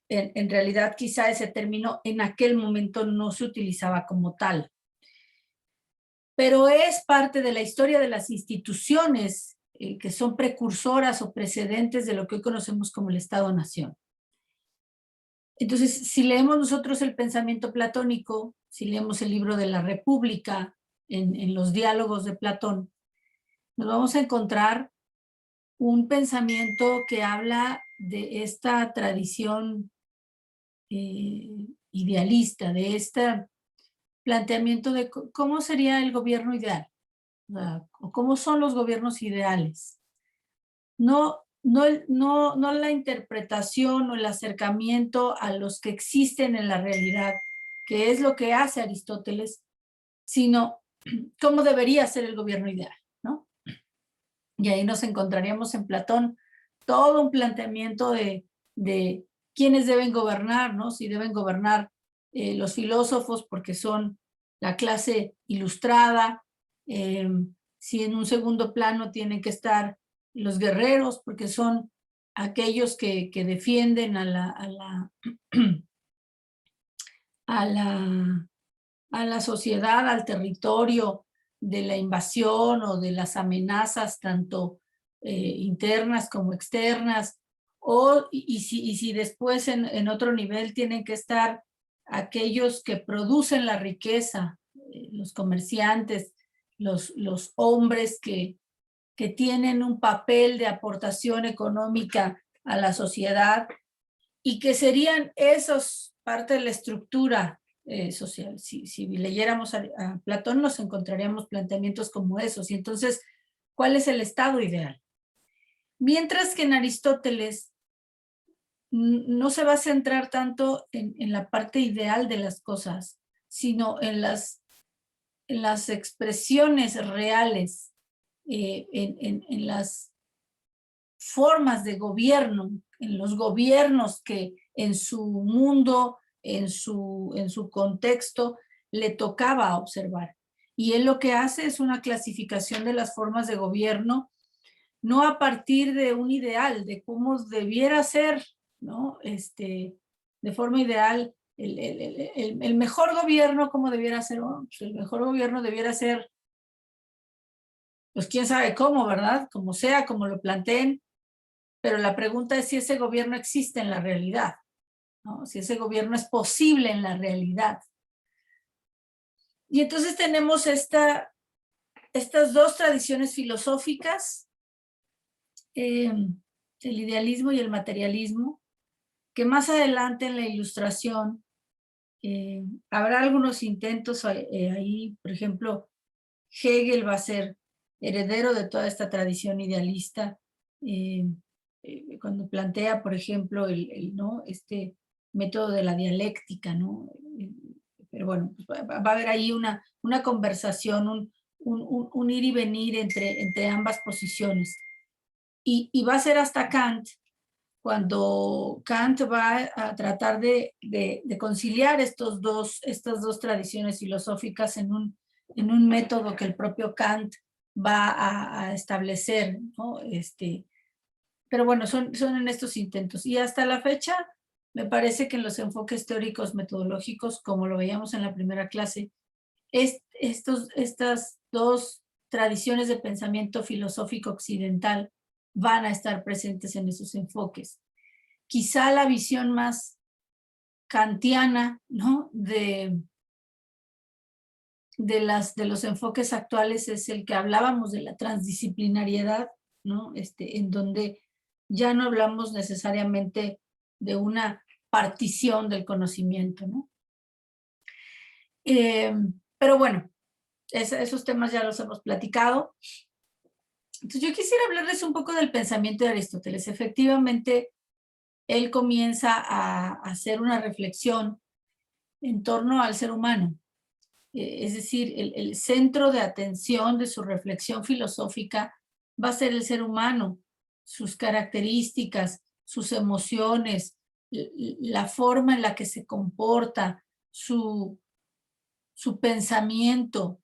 en realidad quizá ese término en aquel momento no se utilizaba como tal. Pero es parte de la historia de las instituciones que son precursoras o precedentes de lo que hoy conocemos como el Estado-Nación. Entonces, si leemos nosotros el pensamiento platónico, si leemos el libro de la República, en los diálogos de Platón, nos vamos a encontrar un pensamiento que habla de esta tradición idealista, de este planteamiento de cómo sería el gobierno ideal, o cómo son los gobiernos ideales. No la interpretación o el acercamiento a los que existen en la realidad, que es lo que hace Aristóteles, sino cómo debería ser el gobierno ideal, ¿no? Y ahí nos encontraríamos en Platón todo un planteamiento de quiénes deben gobernar, ¿no? Si deben gobernar los filósofos porque son la clase ilustrada, si en un segundo plano tienen que estar los guerreros porque son aquellos que defienden a la sociedad, al territorio de la invasión o de las amenazas tanto internas como externas, y si después en otro nivel tienen que estar aquellos que producen la riqueza, los comerciantes, los hombres que tienen un papel de aportación económica a la sociedad y que serían esos parte de la estructura social. Si leyéramos a Platón nos encontraríamos planteamientos como esos. Y entonces, ¿cuál es el estado ideal? Mientras que en Aristóteles no se va a centrar tanto en la parte ideal de las cosas, sino en las expresiones reales, en las formas de gobierno, en los gobiernos que en su mundo, en su contexto, le tocaba observar. Y él lo que hace es una clasificación de las formas de gobierno, no a partir de un ideal, de cómo debiera ser, ¿no? De forma ideal, el mejor gobierno, ¿cómo debiera ser? Bueno, pues el mejor gobierno debiera ser, pues quién sabe cómo, ¿verdad? Como sea, como lo planteen, pero la pregunta es si ese gobierno existe en la realidad, ¿no? Si ese gobierno es posible en la realidad. Y entonces tenemos estas dos tradiciones filosóficas, el idealismo y el materialismo, que más adelante en la Ilustración habrá algunos intentos ahí, por ejemplo, Hegel va a ser heredero de toda esta tradición idealista, cuando plantea, por ejemplo, ¿no? Este método de la dialéctica, ¿no? Pero bueno, pues va a haber ahí una conversación, un ir y venir entre ambas posiciones. Y va a ser hasta Kant, cuando Kant va a tratar de conciliar estas dos tradiciones filosóficas en un método que el propio Kant va a establecer, ¿no? Pero bueno, son en estos intentos. Y hasta la fecha, me parece que en los enfoques teóricos metodológicos, como lo veíamos en la primera clase, estas dos tradiciones de pensamiento filosófico occidental van a estar presentes en esos enfoques. Quizá la visión más kantiana, ¿no? de los enfoques actuales es el que hablábamos de la transdisciplinariedad, ¿no? En donde ya no hablamos necesariamente de una partición del conocimiento, ¿no? Pero bueno, esos temas ya los hemos platicado. Entonces yo quisiera hablarles un poco del pensamiento de Aristóteles. Efectivamente, él comienza a hacer una reflexión en torno al ser humano. Es decir, el centro de atención de su reflexión filosófica va a ser el ser humano, sus características, sus emociones, la forma en la que se comporta, su pensamiento.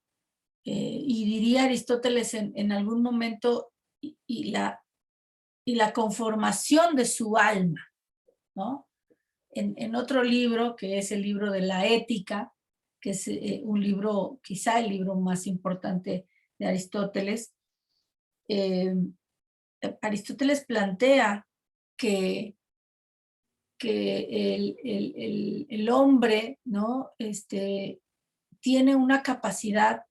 Y diría Aristóteles en algún momento, y la conformación de su alma, ¿no? En otro libro, que es el libro de la ética, que es un libro, quizá el libro más importante de Aristóteles, eh, Aristóteles plantea que, que el hombre, ¿no? Tiene una capacidad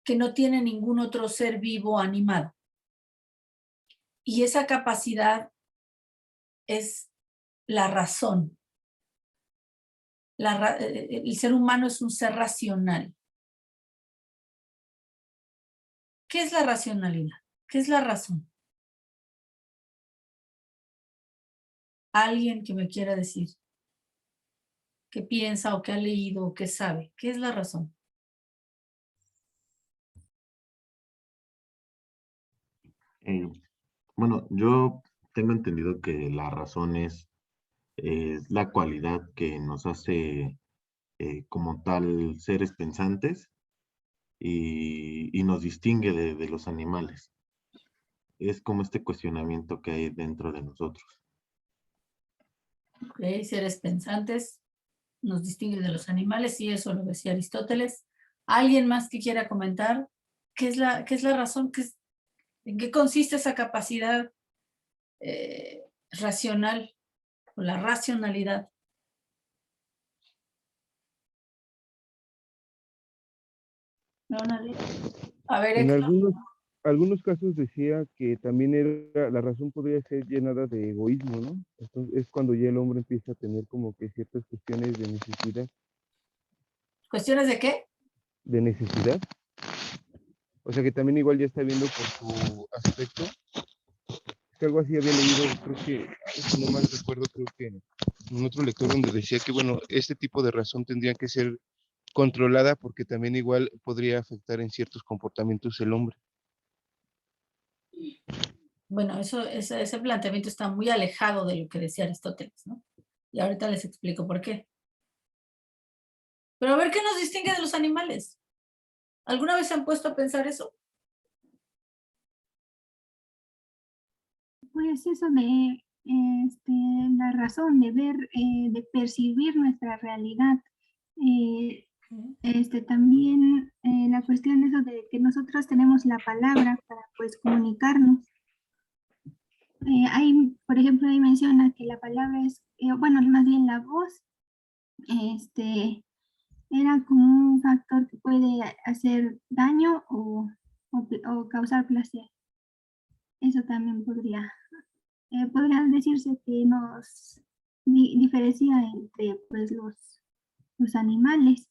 que no tiene ningún otro ser vivo animado. Y esa capacidad es la razón. El ser humano es un ser racional. ¿Qué es la racionalidad? ¿Qué es la razón? Alguien que me quiera decir qué piensa o qué ha leído o qué sabe. ¿Qué es la razón? Eh, bueno, yo tengo entendido que la razón es la cualidad que nos hace como tal seres pensantes y nos distingue de los animales. Es como este cuestionamiento que hay dentro de nosotros. ¿Okay? Seres pensantes nos distingue de los animales y eso lo decía Aristóteles. ¿Alguien más que quiera comentar? ¿Qué es la razón? ¿En qué consiste esa capacidad racional o la racionalidad? ¿No, nadie? A ver, En Héctor. algunos casos decía que también la razón podría ser llenada de egoísmo, ¿no? Entonces es cuando ya el hombre empieza a tener como que ciertas cuestiones de necesidad. ¿Cuestiones de qué? De necesidad. O sea que también igual ya está viendo por su aspecto. Es que algo así había leído, creo que, si no mal recuerdo, creo que en otro lector donde decía que, bueno, este tipo de razón tendría que ser controlada porque también igual podría afectar en ciertos comportamientos el hombre. Bueno, ese planteamiento está muy alejado de lo que decía Aristóteles, ¿no? Y ahorita les explico por qué. Pero a ver, ¿qué nos distingue de los animales? ¿Alguna vez se han puesto a pensar eso? Pues eso de la razón de ver, de percibir nuestra realidad. También la cuestión eso de que nosotros tenemos la palabra para pues comunicarnos. Por ejemplo, ahí menciona que la palabra es, bueno, más bien la voz, era como un factor que puede hacer daño o causar placer. Eso también podría decirse que nos diferencia entre pues, los animales.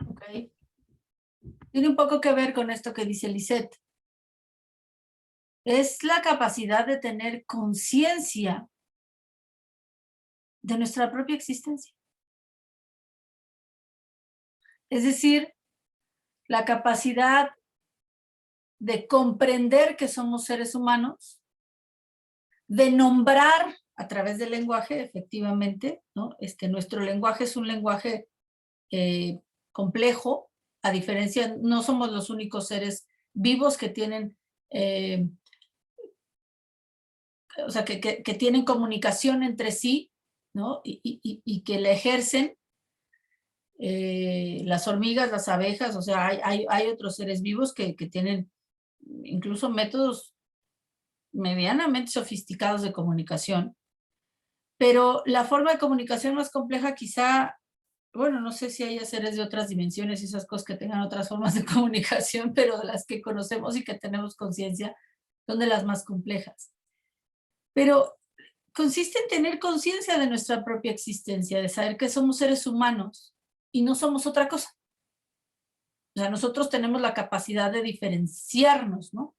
Ok. Tiene un poco que ver con esto que dice Lisette. Es la capacidad de tener conciencia de nuestra propia existencia. Es decir, la capacidad de comprender que somos seres humanos, de nombrar a través del lenguaje, efectivamente, ¿no? Nuestro lenguaje es un lenguaje complejo, a diferencia, no somos los únicos seres vivos que tienen, o sea, que tienen comunicación entre sí, ¿no? Y que la ejercen. Las hormigas, las abejas, o sea, hay otros seres vivos que tienen incluso métodos medianamente sofisticados de comunicación, pero la forma de comunicación más compleja quizá, bueno, no sé si hay seres de otras dimensiones y esas cosas que tengan otras formas de comunicación, pero de las que conocemos y que tenemos conciencia son de las más complejas. Pero consiste en tener conciencia de nuestra propia existencia, de saber que somos seres humanos y no somos otra cosa. O sea, nosotros tenemos la capacidad de diferenciarnos, ¿no?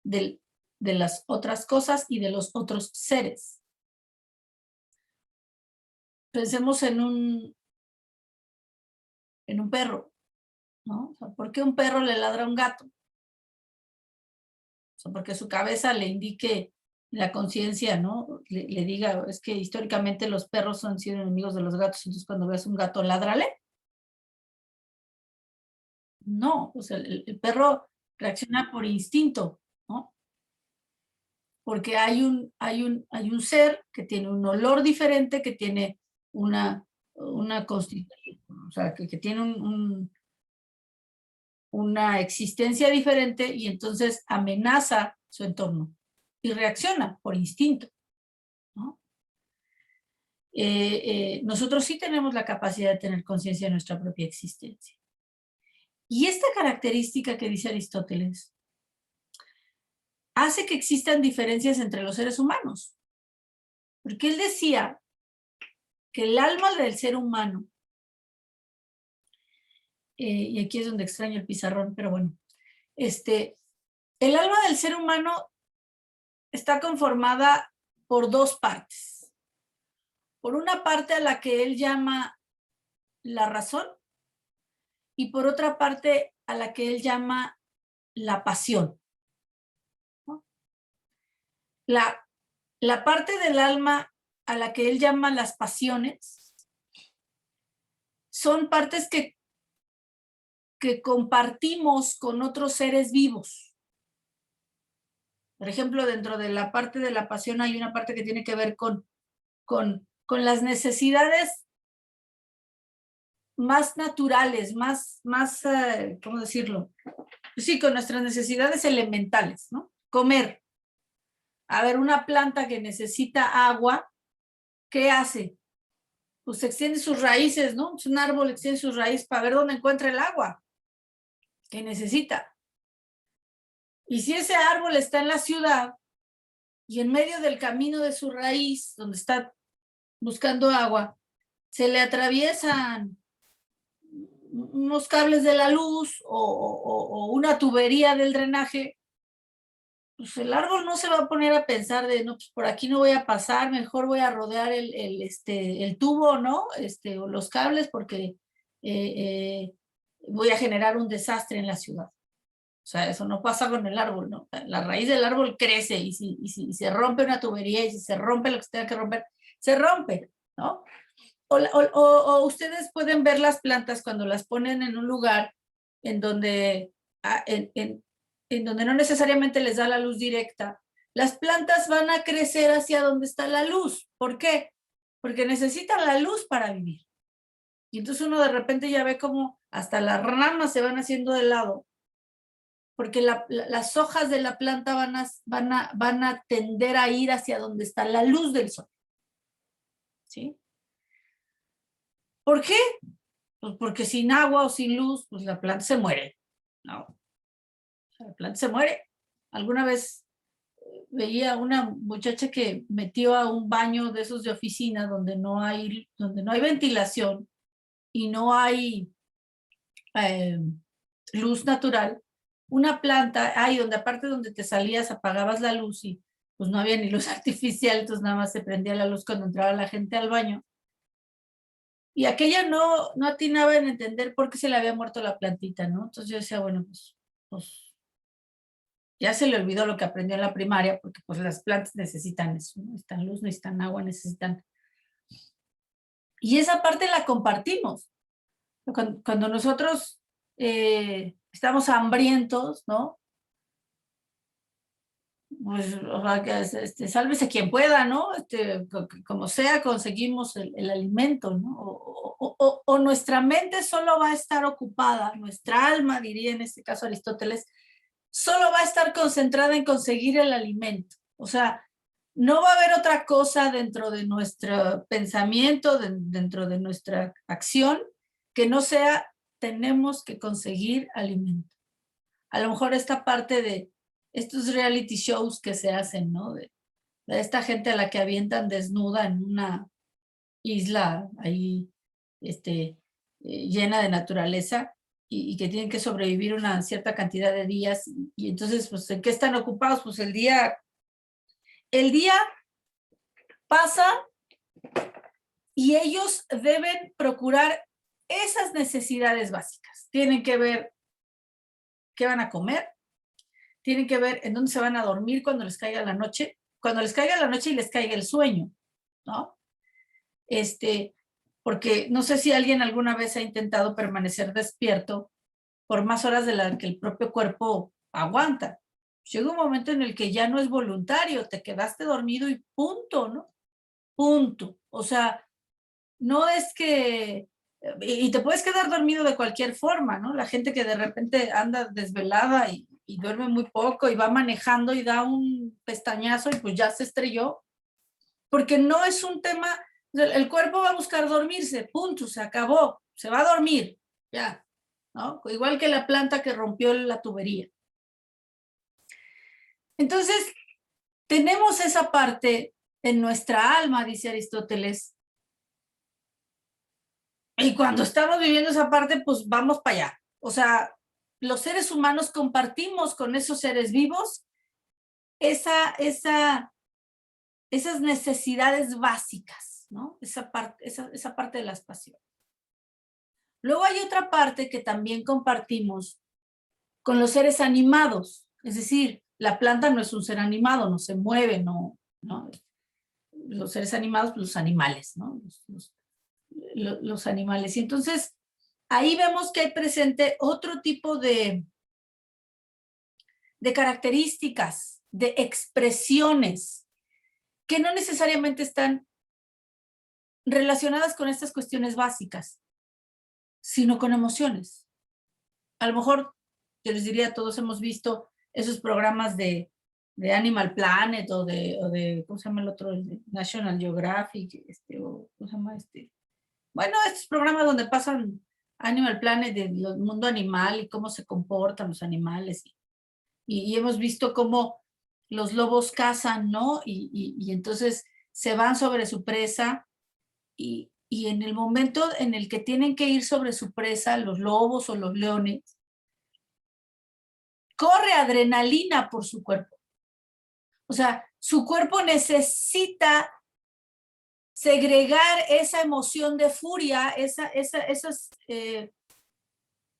De las otras cosas y de los otros seres. Pensemos en un perro, ¿no? O sea, ¿por qué un perro le ladra a un gato? O sea, porque su cabeza le indique la conciencia, ¿no? Le diga, es que históricamente los perros han sido enemigos de los gatos, entonces cuando ves un gato, ládrale. No, o sea, el perro reacciona por instinto, ¿no? porque hay un ser que tiene un olor diferente, que tiene una constitución, o sea, que tiene una existencia diferente y entonces amenaza su entorno y reacciona por instinto, ¿no? Nosotros sí tenemos la capacidad de tener conciencia de nuestra propia existencia. Y esta característica que dice Aristóteles hace que existan diferencias entre los seres humanos. Porque él decía que el alma del ser humano, y aquí es donde extraño el pizarrón, pero bueno, el alma del ser humano está conformada por dos partes. Por una parte a la que él llama la razón y por otra parte a la que él llama la pasión, ¿no? La parte del alma a la que él llama las pasiones son partes que compartimos con otros seres vivos. Por ejemplo, dentro de la parte de la pasión hay una parte que tiene que ver con las necesidades más naturales, más ¿cómo decirlo? Sí, con nuestras necesidades elementales, ¿no? Comer. A ver, una planta que necesita agua, ¿qué hace? Pues extiende sus raíces, ¿no? Es un árbol, extiende sus raíces para ver dónde encuentra el agua que necesita. Y si ese árbol está en la ciudad y en medio del camino de su raíz, donde está buscando agua, se le atraviesan unos cables de la luz o una tubería del drenaje, pues el árbol no se va a poner a pensar de, no, pues por aquí no voy a pasar, mejor voy a rodear el tubo, ¿no? O los cables porque voy a generar un desastre en la ciudad. O sea, eso no pasa con el árbol, ¿no? La raíz del árbol crece y si se rompe una tubería y si se rompe lo que se tenga que romper, se rompe, ¿no? O ustedes pueden ver las plantas cuando las ponen en un lugar en donde, en donde no necesariamente les da la luz directa. Las plantas van a crecer hacia donde está la luz. ¿Por qué? Porque necesitan la luz para vivir. Y entonces uno de repente ya ve como hasta las ramas se van haciendo de lado, porque las hojas de la planta van a tender a ir hacia donde está la luz del sol. ¿Sí? ¿Por qué? Pues porque sin agua o sin luz, pues la planta se muere, ¿no? La planta se muere. Alguna vez veía una muchacha que metió a un baño de esos de oficina donde no hay ventilación y no hay luz natural, una planta, donde aparte donde te salías apagabas la luz y pues no había ni luz artificial, entonces nada más se prendía la luz cuando entraba la gente al baño. Y aquella no atinaba en entender por qué se le había muerto la plantita, ¿no? Entonces yo decía, bueno, pues ya se le olvidó lo que aprendió en la primaria, porque pues las plantas necesitan eso, ¿no? Necesitan luz, necesitan agua, necesitan... Y esa parte la compartimos. Cuando nosotros estamos hambrientos, ¿no? Pues sálvese quien pueda, ¿no? Como sea, conseguimos el alimento, ¿no? O nuestra mente solo va a estar ocupada, nuestra alma, diría en este caso Aristóteles, solo va a estar concentrada en conseguir el alimento. O sea, no va a haber otra cosa dentro de nuestro pensamiento, dentro de nuestra acción, que no sea, tenemos que conseguir alimento. A lo mejor esta parte de estos reality shows que se hacen, ¿no? De esta gente a la que avientan desnuda en una isla ahí, llena de naturaleza y que tienen que sobrevivir una cierta cantidad de días. Y entonces, pues, ¿en qué están ocupados? Pues el día pasa y ellos deben procurar esas necesidades básicas. Tienen que ver qué van a comer, tienen que ver en dónde se van a dormir cuando les caiga la noche y les caiga el sueño, ¿no? Porque no sé si alguien alguna vez ha intentado permanecer despierto por más horas de las que el propio cuerpo aguanta. llega un momento en el que ya no es voluntario, te quedaste dormido y punto, ¿no? Punto. O sea, no es que... Y te puedes quedar dormido de cualquier forma, ¿no? La gente que de repente anda desvelada y duerme muy poco y va manejando y da un pestañazo y pues ya se estrelló. Porque no es un tema, el cuerpo va a buscar dormirse, punto, se acabó, se va a dormir, ya, ¿no? Igual que la planta que rompió la tubería. Entonces, tenemos esa parte en nuestra alma, dice Aristóteles, y cuando estamos viviendo esa parte, pues vamos para allá. O sea, los seres humanos compartimos con esos seres vivos esas necesidades básicas, ¿no? Esa parte de las pasiones. Luego hay otra parte que también compartimos con los seres animados, es decir, la planta no es un ser animado, no se mueve, no. Los seres animados, pues los animales, ¿no? Los animales. Y entonces, ahí vemos que hay presente otro tipo de características, de expresiones, que no necesariamente están relacionadas con estas cuestiones básicas, sino con emociones. A lo mejor, yo les diría, todos hemos visto esos programas de Animal Planet o de ¿cómo se llama el otro? El de National Geographic, o ¿cómo se llama este? Bueno, estos programas donde pasan Animal Planet del mundo animal y cómo se comportan los animales. Y hemos visto cómo los lobos cazan, ¿no? Y entonces se van sobre su presa y en el momento en el que tienen que ir sobre su presa, los lobos o los leones, corre adrenalina por su cuerpo. O sea, su cuerpo necesita segregar esa emoción de furia, esos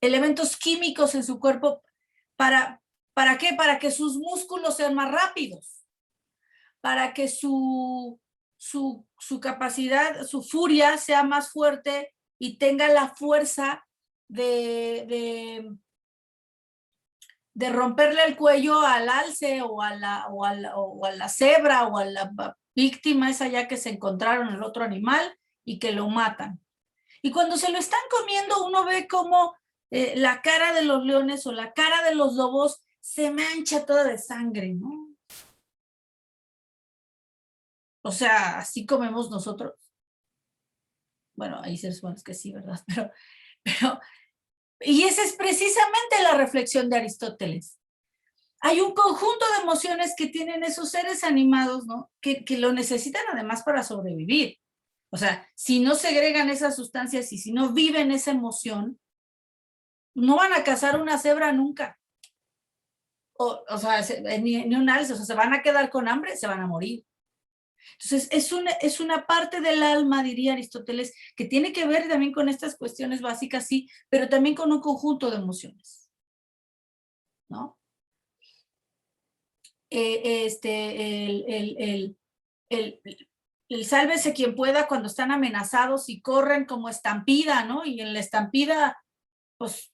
elementos químicos en su cuerpo. ¿Para qué? Para que sus músculos sean más rápidos, para que su capacidad, su furia sea más fuerte y tenga la fuerza de romperle el cuello al alce o a la cebra o a la víctima esa ya que se encontraron el otro animal y que lo matan. Y cuando se lo están comiendo, uno ve cómo la cara de los leones o la cara de los lobos se mancha toda de sangre, ¿no? O sea, así comemos nosotros. Bueno, hay seres humanos que sí, ¿verdad? Pero y esa es precisamente la reflexión de Aristóteles. Hay un conjunto de emociones que tienen esos seres animados, ¿no? Que lo necesitan además para sobrevivir. O sea, si no segregan esas sustancias y si no viven esa emoción, no van a cazar una cebra nunca. O sea, ni un alce, o sea, se van a quedar con hambre, se van a morir. Entonces, es una parte del alma, diría Aristóteles, que tiene que ver también con estas cuestiones básicas, sí, pero también con un conjunto de emociones, ¿no? El sálvese quien pueda cuando están amenazados y corren como estampida, ¿no? Y en la estampida, pues,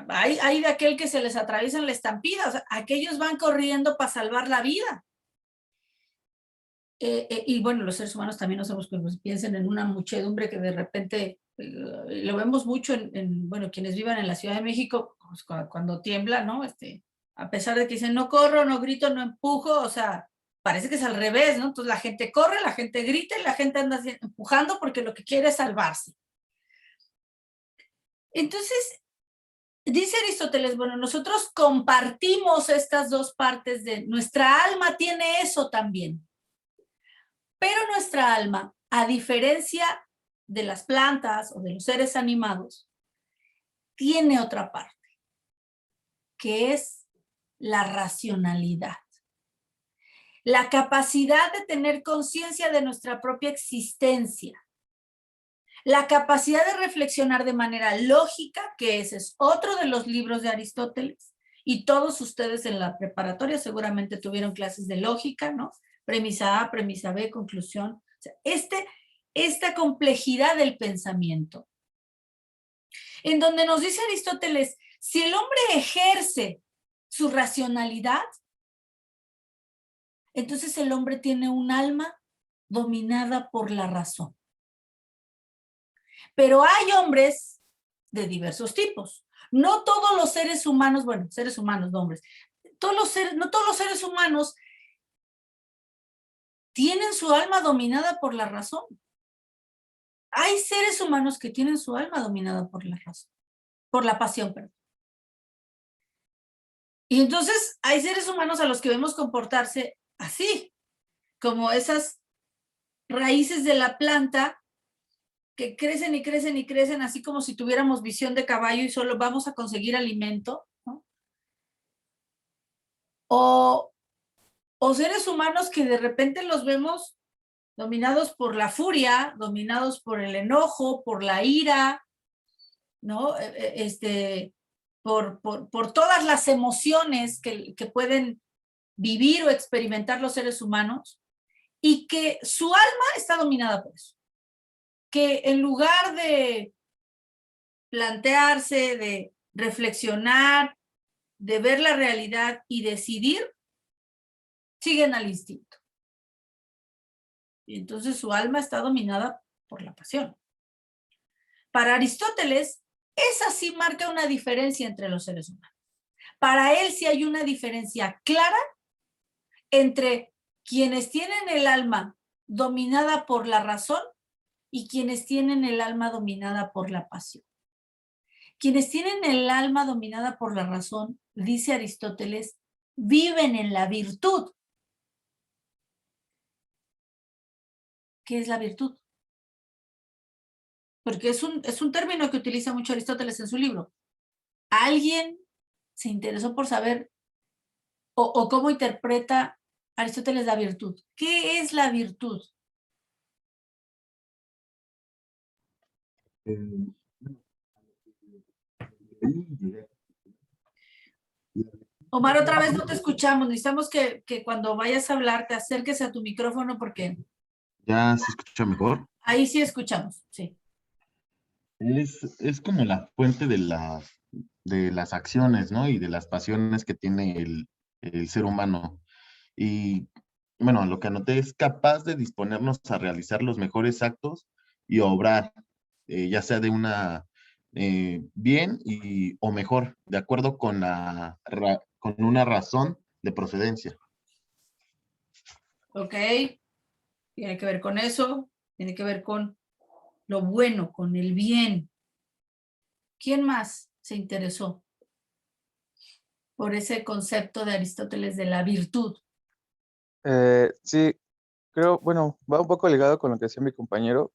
hay de aquel que se les atraviesa en la estampida, o sea, aquellos van corriendo para salvar la vida. Y bueno, los seres humanos también no somos que piensen en una muchedumbre que de repente lo vemos mucho bueno, quienes vivan en la Ciudad de México, pues, cuando tiembla, ¿no? A pesar de que dicen no corro, no grito, no empujo, o sea, parece que es al revés, ¿no? Entonces la gente corre, la gente grita y la gente anda empujando porque lo que quiere es salvarse. Entonces, dice Aristóteles, bueno, nosotros compartimos estas dos partes de nuestra alma, tiene eso también. Pero nuestra alma, a diferencia de las plantas o de los seres animados, tiene otra parte, que es la racionalidad. La capacidad de tener conciencia de nuestra propia existencia. La capacidad de reflexionar de manera lógica, que ese es otro de los libros de Aristóteles, y todos ustedes en la preparatoria seguramente tuvieron clases de lógica, ¿no? Premisa A, premisa B, conclusión. O sea, esta complejidad del pensamiento, en donde nos dice Aristóteles, si el hombre ejerce su racionalidad, entonces el hombre tiene un alma dominada por la razón. Pero hay hombres de diversos tipos. No todos los seres humanos, bueno, seres humanos, no hombres, no todos los seres humanos tienen su alma dominada por la razón. Hay seres humanos que tienen su alma dominada por la razón, por la pasión, perdón. Y entonces hay seres humanos a los que vemos comportarse así, como esas raíces de la planta que crecen y crecen y crecen, así como si tuviéramos visión de caballo y solo vamos a conseguir alimento, ¿no? O seres humanos que de repente los vemos dominados por la furia, dominados por el enojo, por la ira, ¿no? Por todas las emociones que pueden vivir o experimentar los seres humanos, y que su alma está dominada por eso. Que en lugar de plantearse, de reflexionar, de ver la realidad y decidir, siguen al instinto. Y entonces su alma está dominada por la pasión. Para Aristóteles, esa sí marca una diferencia entre los seres humanos. Para él sí hay una diferencia clara entre quienes tienen el alma dominada por la razón y quienes tienen el alma dominada por la pasión. Quienes tienen el alma dominada por la razón, dice Aristóteles, viven en la virtud. ¿Qué es la virtud? Porque es un término que utiliza mucho Aristóteles en su libro. ¿Alguien se interesó por saber o cómo interpreta Aristóteles la virtud? ¿Qué es la virtud? Omar, otra vez no te escuchamos. Necesitamos que cuando vayas a hablar te acerques a tu micrófono porque ¿Ya se escucha mejor? ahí sí escuchamos, sí. Es como la fuente de las acciones, ¿no? Y de las pasiones que tiene el ser humano. Y bueno, lo que anoté es capaz de disponernos a realizar los mejores actos y obrar, ya sea de una bien o mejor, de acuerdo con con una razón de procedencia. Ok, tiene que ver con eso, tiene que ver con lo bueno, con el bien. ¿Quién más se interesó por ese concepto de Aristóteles de la virtud? Sí, creo, bueno, va un poco ligado con lo que decía mi compañero,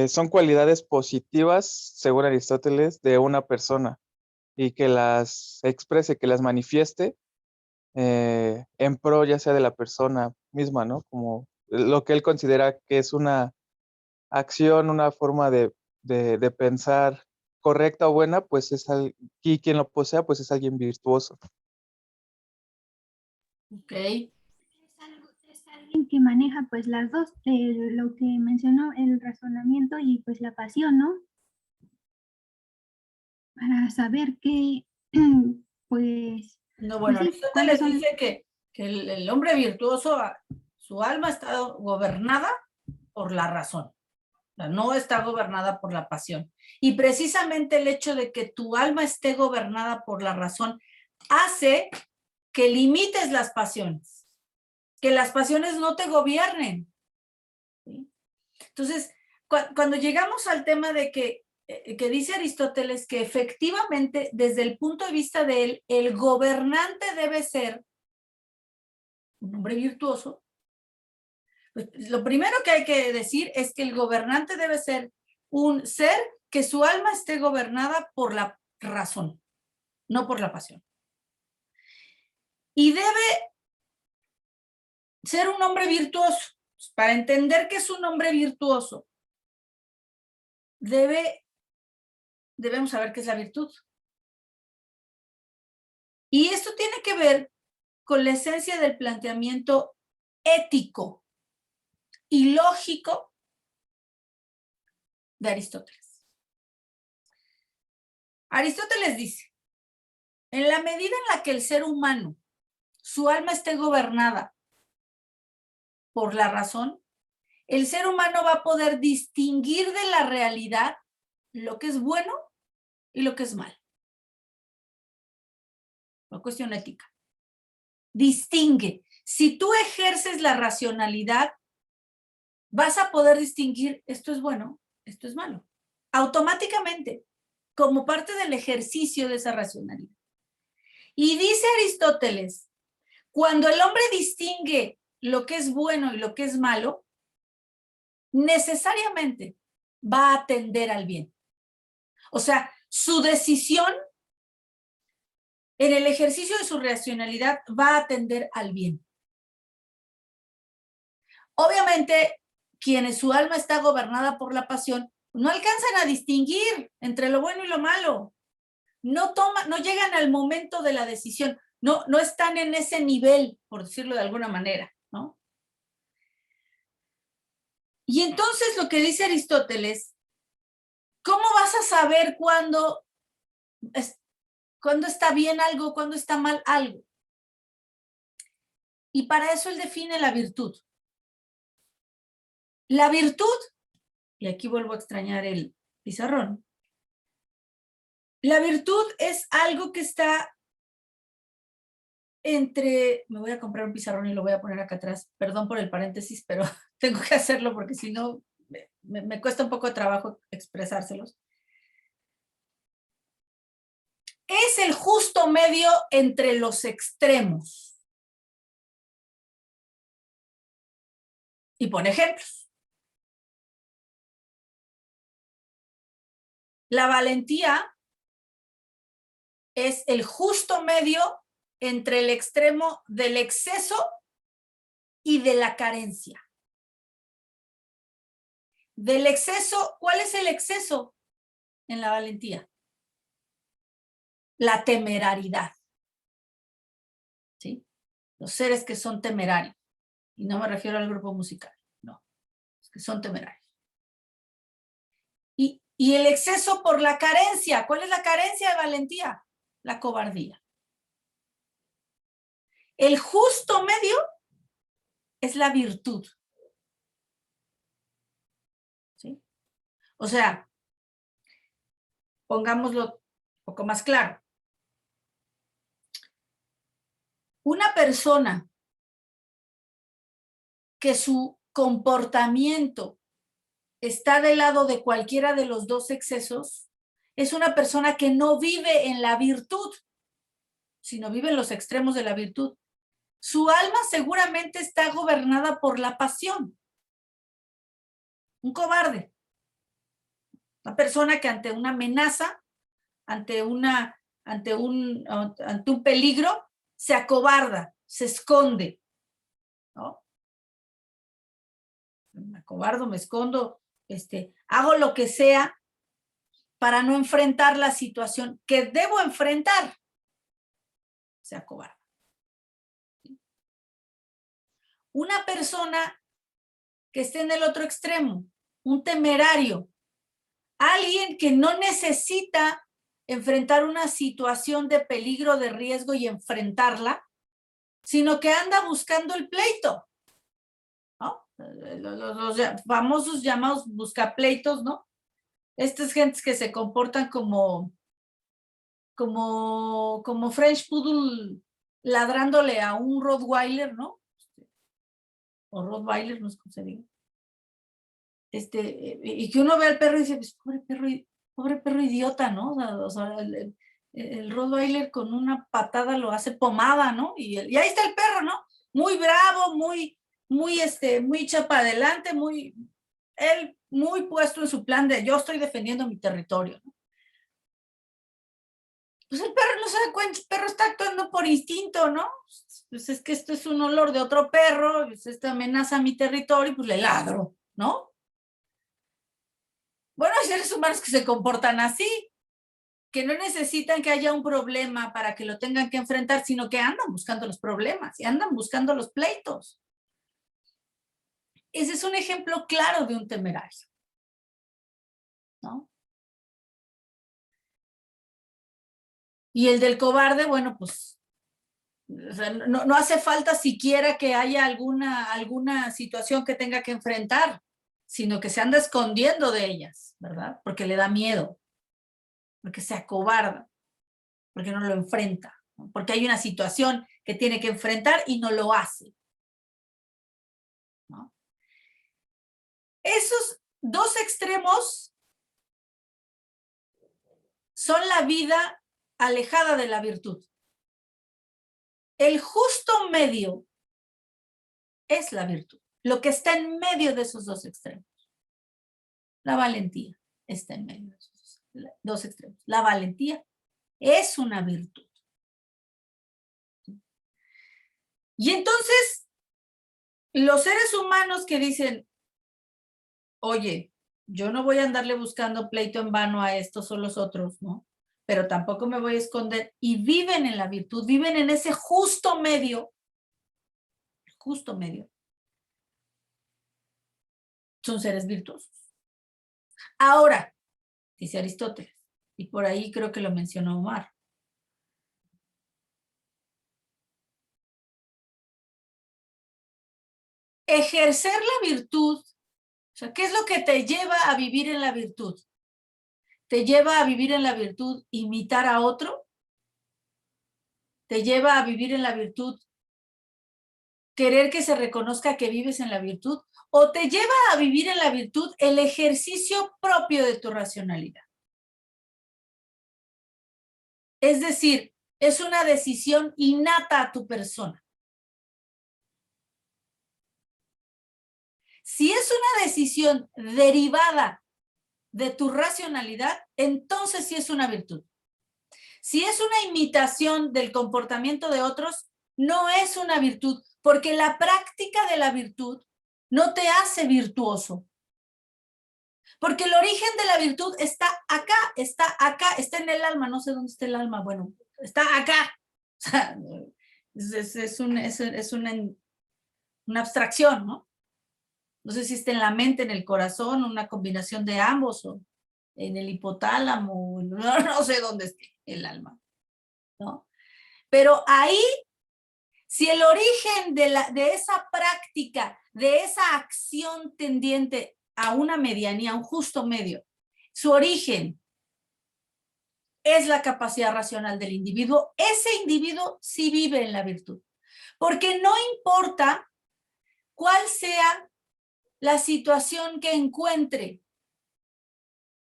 son cualidades positivas, según Aristóteles, de una persona y que las exprese, que las manifieste en pro ya sea de la persona misma, ¿no? Como lo que él considera que es una acción, una forma de pensar correcta o buena, pues y quien lo posea, pues es alguien virtuoso. Ok, Es alguien que maneja pues las dos, lo que mencionó, el razonamiento y pues la pasión, ¿no? Para saber qué, pues, no, pues bueno, sí, cuáles Aristóteles son. dice que el hombre virtuoso, su alma está gobernada por la razón. O sea, no está gobernada por la pasión. Y precisamente el hecho de que tu alma esté gobernada por la razón hace que limites las pasiones, que las pasiones no te gobiernen. ¿Sí? Entonces, cuando llegamos al tema de que dice Aristóteles que efectivamente, desde el punto de vista de él, el gobernante debe ser un hombre virtuoso, pues lo primero que hay que decir es que el gobernante debe ser un ser que su alma esté gobernada por la razón, no por la pasión. Y debe ser un hombre virtuoso. Para entender que es un hombre virtuoso, debemos saber qué es la virtud. Y esto tiene que ver con la esencia del planteamiento ético y lógico de Aristóteles. Aristóteles dice, en la medida en la que el ser humano, su alma esté gobernada por la razón, el ser humano va a poder distinguir de la realidad lo que es bueno y lo que es malo. Una cuestión ética. Distingue. Si tú ejerces la racionalidad, vas a poder distinguir esto es bueno, esto es malo. Automáticamente, como parte del ejercicio de esa racionalidad. Y dice Aristóteles, cuando el hombre distingue lo que es bueno y lo que es malo, necesariamente va a tender al bien. O sea, su decisión en el ejercicio de su racionalidad va a tender al bien. Obviamente, quienes su alma está gobernada por la pasión, no alcanzan a distinguir entre lo bueno y lo malo. No llegan al momento de la decisión. No están en ese nivel, por decirlo de alguna manera, ¿no? Y entonces lo que dice Aristóteles, ¿cómo vas a saber cuándo está bien algo, cuándo está mal algo? Y para eso él define la virtud. La virtud, y aquí vuelvo a extrañar el pizarrón, la virtud es algo que está entre, me voy a comprar un pizarrón y lo voy a poner acá atrás, perdón por el paréntesis, pero tengo que hacerlo porque si no me cuesta un poco de trabajo expresárselos. Es el justo medio entre los extremos. Y pone ejemplos. La valentía es el justo medio entre el extremo del exceso y de la carencia. Del exceso, ¿cuál es el exceso en la valentía? La temerariedad. ¿Sí? Los seres que son temerarios. Y no me refiero al grupo musical, no. Los que son temerarios. Y el exceso por la carencia. ¿Cuál es la carencia de valentía? La cobardía. El justo medio es la virtud. ¿Sí? O sea, pongámoslo un poco más claro. Una persona que su comportamiento está del lado de cualquiera de los dos excesos, es una persona que no vive en la virtud, sino vive en los extremos de la virtud. Su alma seguramente está gobernada por la pasión. Un cobarde. Una persona que ante una amenaza, ante un peligro, se acobarda, se esconde, ¿no? Me acobardo, me escondo, hago lo que sea para no enfrentar la situación que debo enfrentar. Se acobarda. Una persona que esté en el otro extremo, un temerario, alguien que no necesita enfrentar una situación de peligro, de riesgo y enfrentarla, sino que anda buscando el pleito, ¿no? Los famosos llamados buscapleitos, ¿no? Estas gentes que se comportan como French Poodle ladrándole a un Rottweiler, ¿no? O Rottweiler, no sé cómo se diga. Y que uno ve al perro y dice, pues, pobre perro idiota, ¿no? O sea, el Rottweiler con una patada lo hace pomada, ¿no? Y ahí está el perro, ¿no? Muy bravo, muy chapa adelante, él muy puesto en su plan de yo estoy defendiendo mi territorio, ¿no? Pues el perro no se da cuenta, el perro está actuando por instinto, ¿no? Pues es que esto es un olor de otro perro, pues esta amenaza a mi territorio, pues le ladro, ¿no? Bueno, hay seres humanos que se comportan así, que no necesitan que haya un problema para que lo tengan que enfrentar, sino que andan buscando los problemas y andan buscando los pleitos. Ese es un ejemplo claro de un temerario, ¿no? Y el del cobarde, bueno, pues o sea, no hace falta siquiera que haya alguna situación que tenga que enfrentar, sino que se anda escondiendo de ellas, ¿verdad? Porque le da miedo, porque se acobarda, porque no lo enfrenta, ¿no? Porque hay una situación que tiene que enfrentar y no lo hace, ¿no? Esos dos extremos son la vida alejada de la virtud. El justo medio es la virtud. Lo que está en medio de esos dos extremos. La valentía está en medio de esos dos extremos. La valentía es una virtud. Y entonces, los seres humanos que dicen, oye, yo no voy a andarle buscando pleito en vano a estos o los otros, ¿no? Pero tampoco me voy a esconder, y viven en la virtud, viven en ese justo medio, son seres virtuosos. Ahora, dice Aristóteles, y por ahí creo que lo mencionó Omar, ejercer la virtud, o sea, ¿qué es lo que te lleva a vivir en la virtud? ¿Te lleva a vivir en la virtud imitar a otro? ¿Te lleva a vivir en la virtud querer que se reconozca que vives en la virtud? ¿O te lleva a vivir en la virtud el ejercicio propio de tu racionalidad? Es decir, es una decisión innata a tu persona. Si es una decisión derivada de tu racionalidad, entonces sí es una virtud. Si es una imitación del comportamiento de otros, no es una virtud, porque la práctica de la virtud no te hace virtuoso. Porque el origen de la virtud está está en el alma, no sé dónde está el alma, bueno, está acá. O sea, es una abstracción, ¿no? No sé si está en la mente, en el corazón, una combinación de ambos, o en el hipotálamo, no sé dónde esté el alma, ¿no? Pero ahí, si el origen de esa práctica, de esa acción tendiente a una medianía, a un justo medio, su origen es la capacidad racional del individuo, ese individuo sí vive en la virtud. Porque no importa cuál sea la situación que encuentre,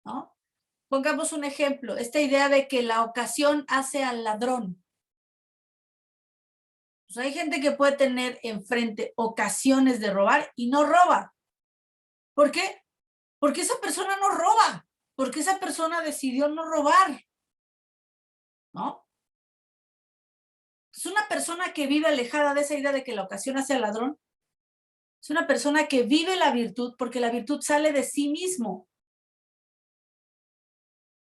¿no? Pongamos un ejemplo, esta idea de que la ocasión hace al ladrón. Pues hay gente que puede tener enfrente ocasiones de robar y no roba. ¿Por qué? Porque esa persona no roba, porque esa persona decidió no robar, ¿no? Es una persona que vive alejada de esa idea de que la ocasión hace al ladrón. Es una persona que vive la virtud porque la virtud sale de sí mismo.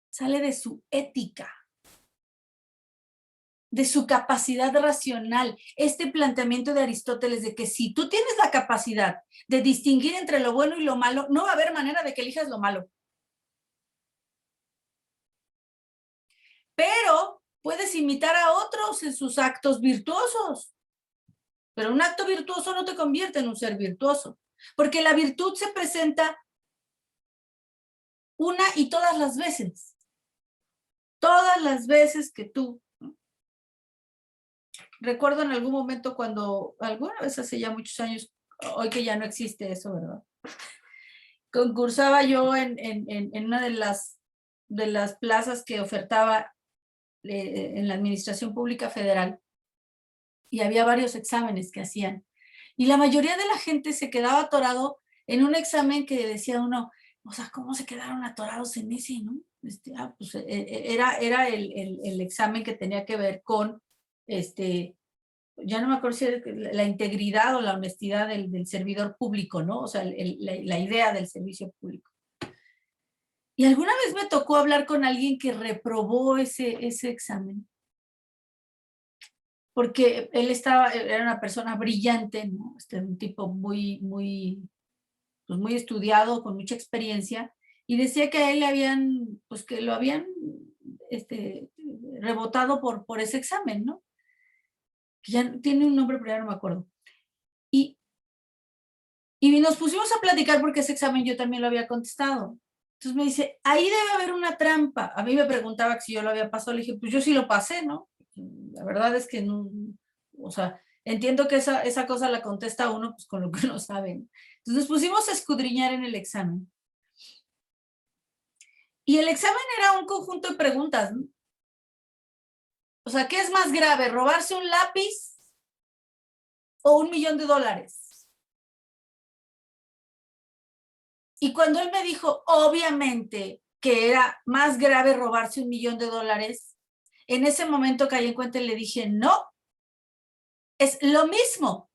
Sale de su ética, de su capacidad racional. Este planteamiento de Aristóteles de que si tú tienes la capacidad de distinguir entre lo bueno y lo malo, no va a haber manera de que elijas lo malo. Pero puedes imitar a otros en sus actos virtuosos. Pero un acto virtuoso no te convierte en un ser virtuoso, porque la virtud se presenta una y todas las veces. Todas las veces que tú, ¿no? Recuerdo en algún momento cuando, alguna vez hace ya muchos años, hoy que ya no existe eso, ¿verdad? Concursaba yo en una de las plazas que ofertaba en la Administración Pública Federal, y había varios exámenes que hacían. Y la mayoría de la gente se quedaba atorado en un examen que decía uno, o sea, ¿cómo se quedaron atorados en ese, no? Pues era el examen que tenía que ver con, ya no me acuerdo si era la integridad o la honestidad del servidor público, ¿no? O sea, la idea del servicio público. Y alguna vez me tocó hablar con alguien que reprobó ese examen, porque él era una persona brillante, ¿no? Un tipo muy estudiado, con mucha experiencia, y decía que a él le habían, pues que lo habían rebotado por ese examen, ¿no? Que ya tiene un nombre, pero ya no me acuerdo. Y nos pusimos a platicar porque ese examen yo también lo había contestado. Entonces me dice, ahí debe haber una trampa. A mí me preguntaba si yo lo había pasado. Le dije, pues yo sí lo pasé, ¿no? La verdad es que no, o sea, entiendo que esa cosa la contesta uno pues con lo que uno sabe, ¿no? Entonces nos pusimos a escudriñar en el examen. Y el examen era un conjunto de preguntas, ¿no? O sea, ¿qué es más grave? ¿Robarse un lápiz o $1.000.000? Y cuando él me dijo, obviamente, que era más grave robarse $1.000.000, en ese momento caí en cuenta y le dije, no, es lo mismo,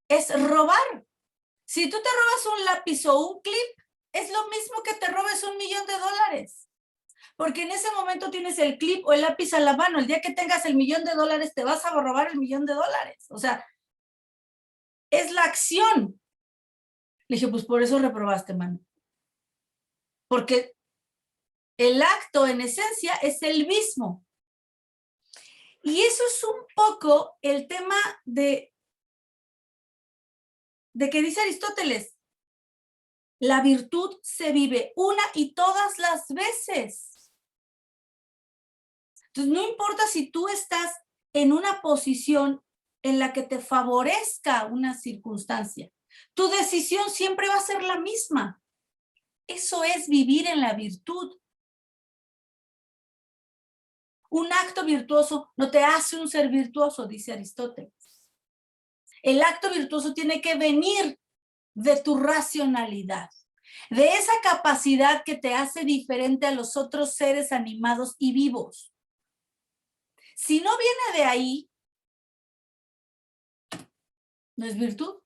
es robar. Si tú te robas un lápiz o un clip, es lo mismo que te robes $1.000.000. Porque en ese momento tienes el clip o el lápiz a la mano. El día que tengas el $1.000.000, te vas a robar el $1.000.000. O sea, es la acción. Le dije, pues por eso reprobaste, mano. Porque el acto en esencia es el mismo. Y eso es un poco el tema de que dice Aristóteles, la virtud se vive una y todas las veces. Entonces, no importa si tú estás en una posición en la que te favorezca una circunstancia, tu decisión siempre va a ser la misma. Eso es vivir en la virtud. Un acto virtuoso no te hace un ser virtuoso, dice Aristóteles. El acto virtuoso tiene que venir de tu racionalidad, de esa capacidad que te hace diferente a los otros seres animados y vivos. Si no viene de ahí, no es virtud.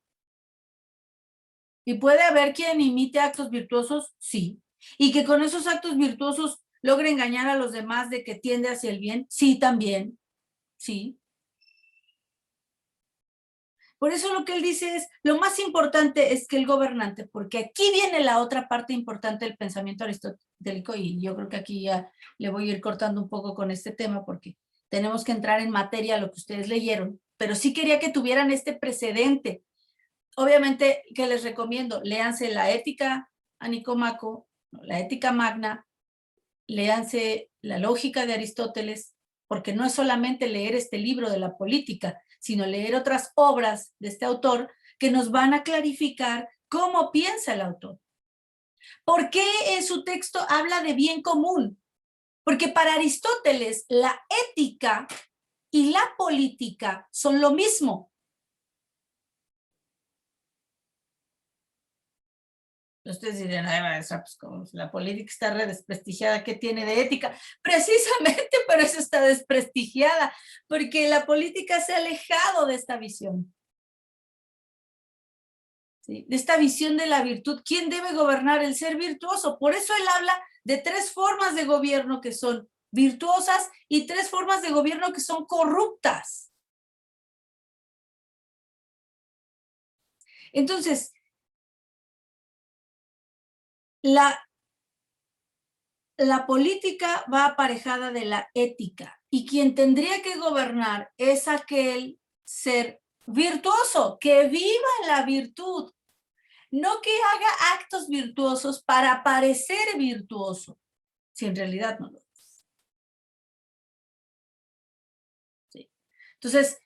¿Y puede haber quien imite actos virtuosos? Sí. ¿Y que con esos actos virtuosos logre engañar a los demás de que tiende hacia el bien? Sí, también. Sí. Por eso lo que él dice es, lo más importante es que el gobernante, porque aquí viene la otra parte importante del pensamiento aristotélico, y yo creo que aquí ya le voy a ir cortando un poco con este tema, porque tenemos que entrar en materia a lo que ustedes leyeron, pero sí quería que tuvieran este precedente. Obviamente, que les recomiendo, léanse la Ética a Nicómaco, la Ética Magna, léanse la Lógica de Aristóteles, porque no es solamente leer este libro de la política, sino leer otras obras de este autor que nos van a clarificar cómo piensa el autor. ¿Por qué en su texto habla de bien común? Porque para Aristóteles la ética y la política son lo mismo. Ustedes dirán, ay, maestra, pues como la política está re desprestigiada, ¿qué tiene de ética? Precisamente por eso está desprestigiada, porque la política se ha alejado de esta visión. ¿Sí? De esta visión de la virtud. ¿Quién debe gobernar? El ser virtuoso. Por eso él habla de 3 formas de gobierno que son virtuosas y 3 formas de gobierno que son corruptas. Entonces, la política va aparejada de la ética, y quien tendría que gobernar es aquel ser virtuoso, que viva la virtud, no que haga actos virtuosos para parecer virtuoso, si en realidad no lo es. ¿Sí? Entonces,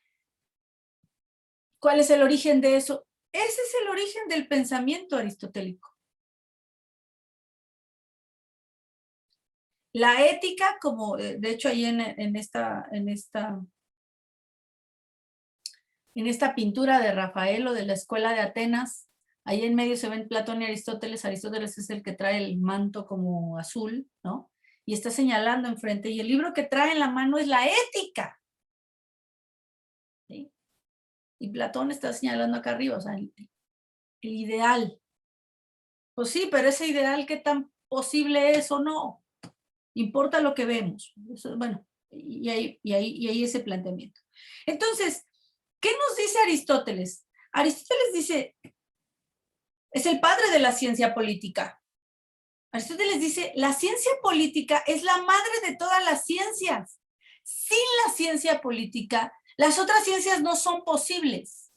¿cuál es el origen de eso? Ese es el origen del pensamiento aristotélico. La ética, como de hecho ahí en esta pintura de Rafael o de la Escuela de Atenas, ahí en medio se ven Platón y Aristóteles. Aristóteles es el que trae el manto como azul, ¿no? Y está señalando enfrente, y el libro que trae en la mano es la ética. ¿Sí? Y Platón está señalando acá arriba, o sea, el ideal. Pues sí, pero ese ideal, ¿qué tan posible es o no? Importa lo que vemos. Eso, bueno, y ahí ese planteamiento. Entonces, ¿qué nos dice Aristóteles? Aristóteles dice, es el padre de la ciencia política. Aristóteles dice, la ciencia política es la madre de todas las ciencias. Sin la ciencia política, las otras ciencias no son posibles.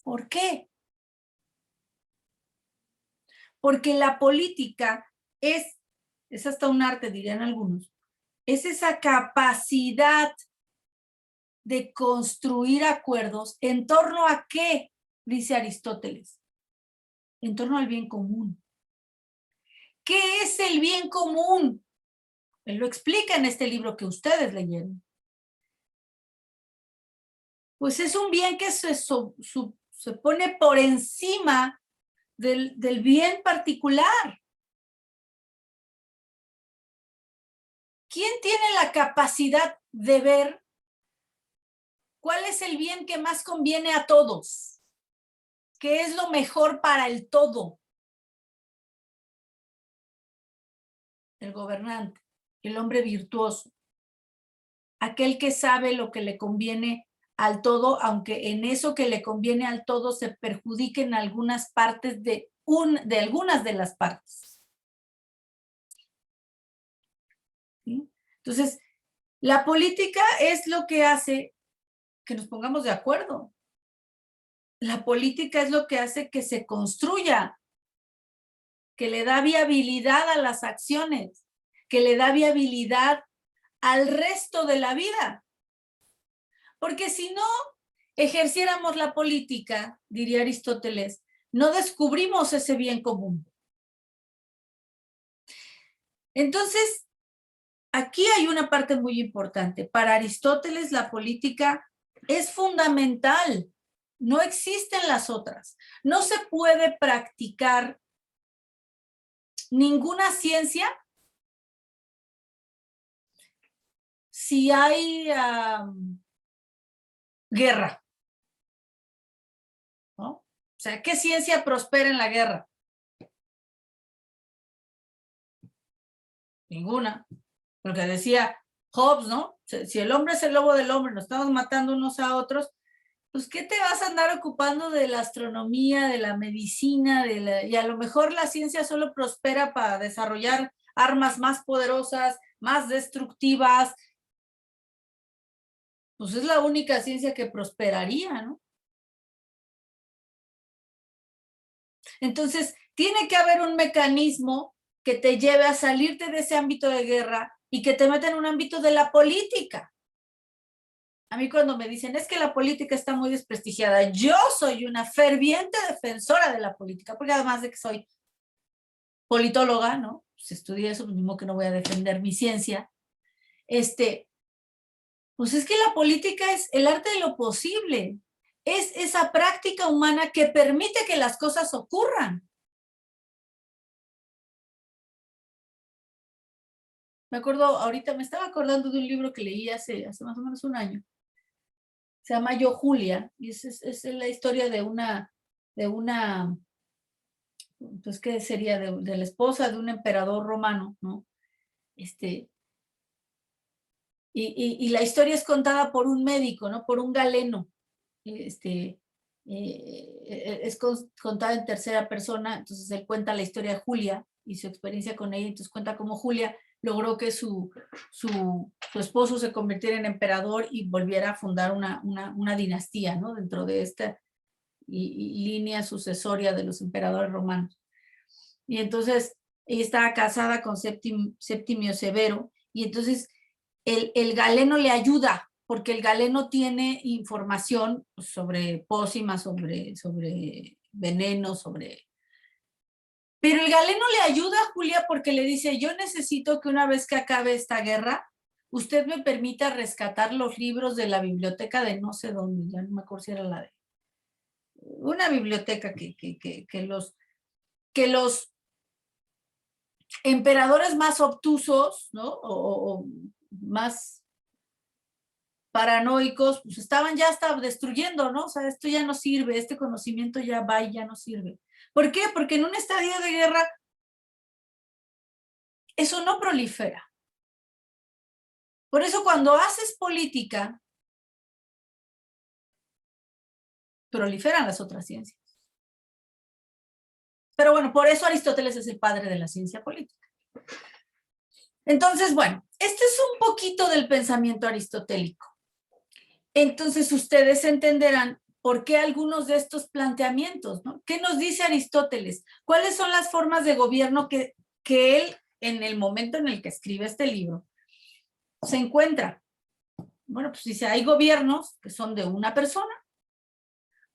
¿Por qué? Porque la política es hasta un arte, dirían algunos, es esa capacidad de construir acuerdos en torno a qué, dice Aristóteles, en torno al bien común. ¿Qué es el bien común? Él lo explica en este libro que ustedes leyeron. Pues es un bien que se pone por encima del bien particular. ¿Quién tiene la capacidad de ver cuál es el bien que más conviene a todos? ¿Qué es lo mejor para el todo? El gobernante, el hombre virtuoso, aquel que sabe lo que le conviene al todo, aunque en eso que le conviene al todo se perjudiquen algunas partes de algunas de las partes. ¿Sí? Entonces, la política es lo que hace que nos pongamos de acuerdo. La política es lo que hace que se construya, que le da viabilidad a las acciones, que le da viabilidad al resto de la vida. Porque si no ejerciéramos la política, diría Aristóteles, no descubrimos ese bien común. Entonces, aquí hay una parte muy importante. Para Aristóteles, la política es fundamental. No existen las otras. No se puede practicar ninguna ciencia si hay guerra, ¿no? O sea, ¿qué ciencia prospera en la guerra? Ninguna. Lo que decía Hobbes, ¿no? Si el hombre es el lobo del hombre, nos estamos matando unos a otros, pues ¿qué te vas a andar ocupando de la astronomía, de la medicina, y a lo mejor la ciencia solo prospera para desarrollar armas más poderosas, más destructivas? Pues es la única ciencia que prosperaría, ¿no? Entonces, tiene que haber un mecanismo que te lleve a salirte de ese ámbito de guerra y que te meta en un ámbito de la política. A mí cuando me dicen, es que la política está muy desprestigiada, yo soy una ferviente defensora de la política, porque además de que soy politóloga, ¿no? Pues estudié eso, pues mismo que no voy a defender mi ciencia. Pues es que la política es el arte de lo posible. Es esa práctica humana que permite que las cosas ocurran. Me acuerdo, ahorita me estaba acordando de un libro que leí hace más o menos un año. Se llama Yo, Julia, y es la historia de una, pues, ¿qué sería? De la esposa de un emperador romano, ¿no? Y la historia es contada por un médico, ¿no? Por un galeno. Es contada en tercera persona, entonces él cuenta la historia de Julia y su experiencia con ella, entonces cuenta cómo Julia logró que su esposo se convirtiera en emperador y volviera a fundar una dinastía, ¿no? Dentro de esta línea sucesoria de los emperadores romanos. Y entonces ella estaba casada con Septimio Severo, y entonces el galeno le ayuda, porque el galeno tiene información sobre pócimas, sobre veneno, Pero el galeno le ayuda a Julia porque le dice, yo necesito que una vez que acabe esta guerra, usted me permita rescatar los libros de la biblioteca de no sé dónde, ya no me acuerdo si era la de una biblioteca que los emperadores más obtusos, ¿no? O más paranoicos, pues estaban ya hasta destruyendo, ¿no? O sea, esto ya no sirve, este conocimiento ya va y ya no sirve. ¿Por qué? Porque en un estadio de guerra eso no prolifera. Por eso cuando haces política, proliferan las otras ciencias. Pero bueno, por eso Aristóteles es el padre de la ciencia política. Entonces, bueno, este es un poquito del pensamiento aristotélico. Entonces ustedes entenderán por qué algunos de estos planteamientos, ¿no? ¿Qué nos dice Aristóteles? ¿Cuáles son las formas de gobierno que él, en el momento en el que escribe este libro, se encuentra? Bueno, pues dice, hay gobiernos que son de una persona,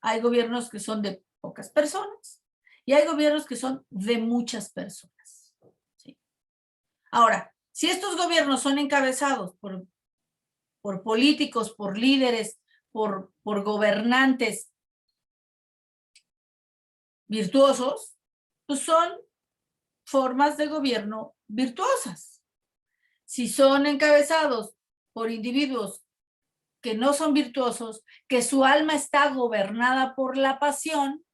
hay gobiernos que son de pocas personas, y hay gobiernos que son de muchas personas. ¿Sí? Ahora, si estos gobiernos son encabezados por políticos, por líderes, por gobernantes virtuosos, pues son formas de gobierno virtuosas. Si son encabezados por individuos que no son virtuosos, que su alma está gobernada por la pasión,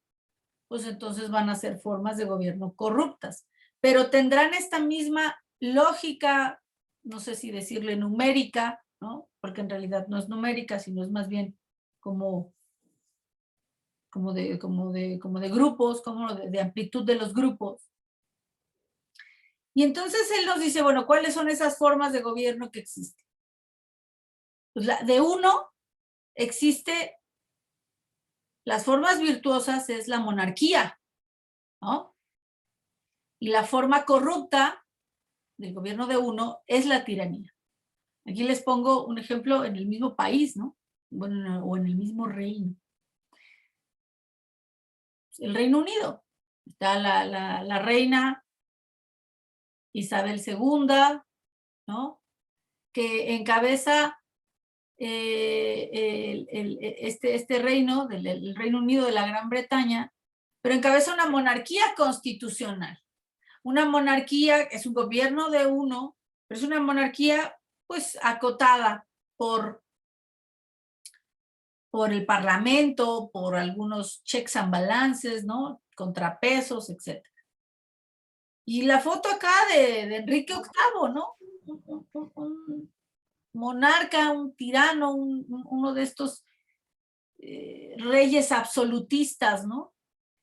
pues entonces van a ser formas de gobierno corruptas. Pero tendrán esta misma lógica, no sé si decirle numérica, ¿no? Porque en realidad no es numérica, sino es más bien como de grupos, como de amplitud de los grupos. Y entonces él nos dice, bueno, ¿cuáles son esas formas de gobierno que existen? Pues de uno existe, las formas virtuosas es la monarquía, ¿no? Y la forma corrupta del gobierno de uno es la tiranía. Aquí les pongo un ejemplo en el mismo país, ¿no? Bueno, o en el mismo reino. El Reino Unido. Está la reina Isabel II, ¿no? Que encabeza este reino, el Reino Unido de la Gran Bretaña, pero encabeza una monarquía constitucional. Una monarquía es un gobierno de uno, pero es una monarquía pues acotada por el parlamento, por algunos checks and balances, ¿no? Contrapesos, etc. Y la foto acá de Enrique VIII, ¿no? Un monarca, un tirano, uno de estos reyes absolutistas, ¿no?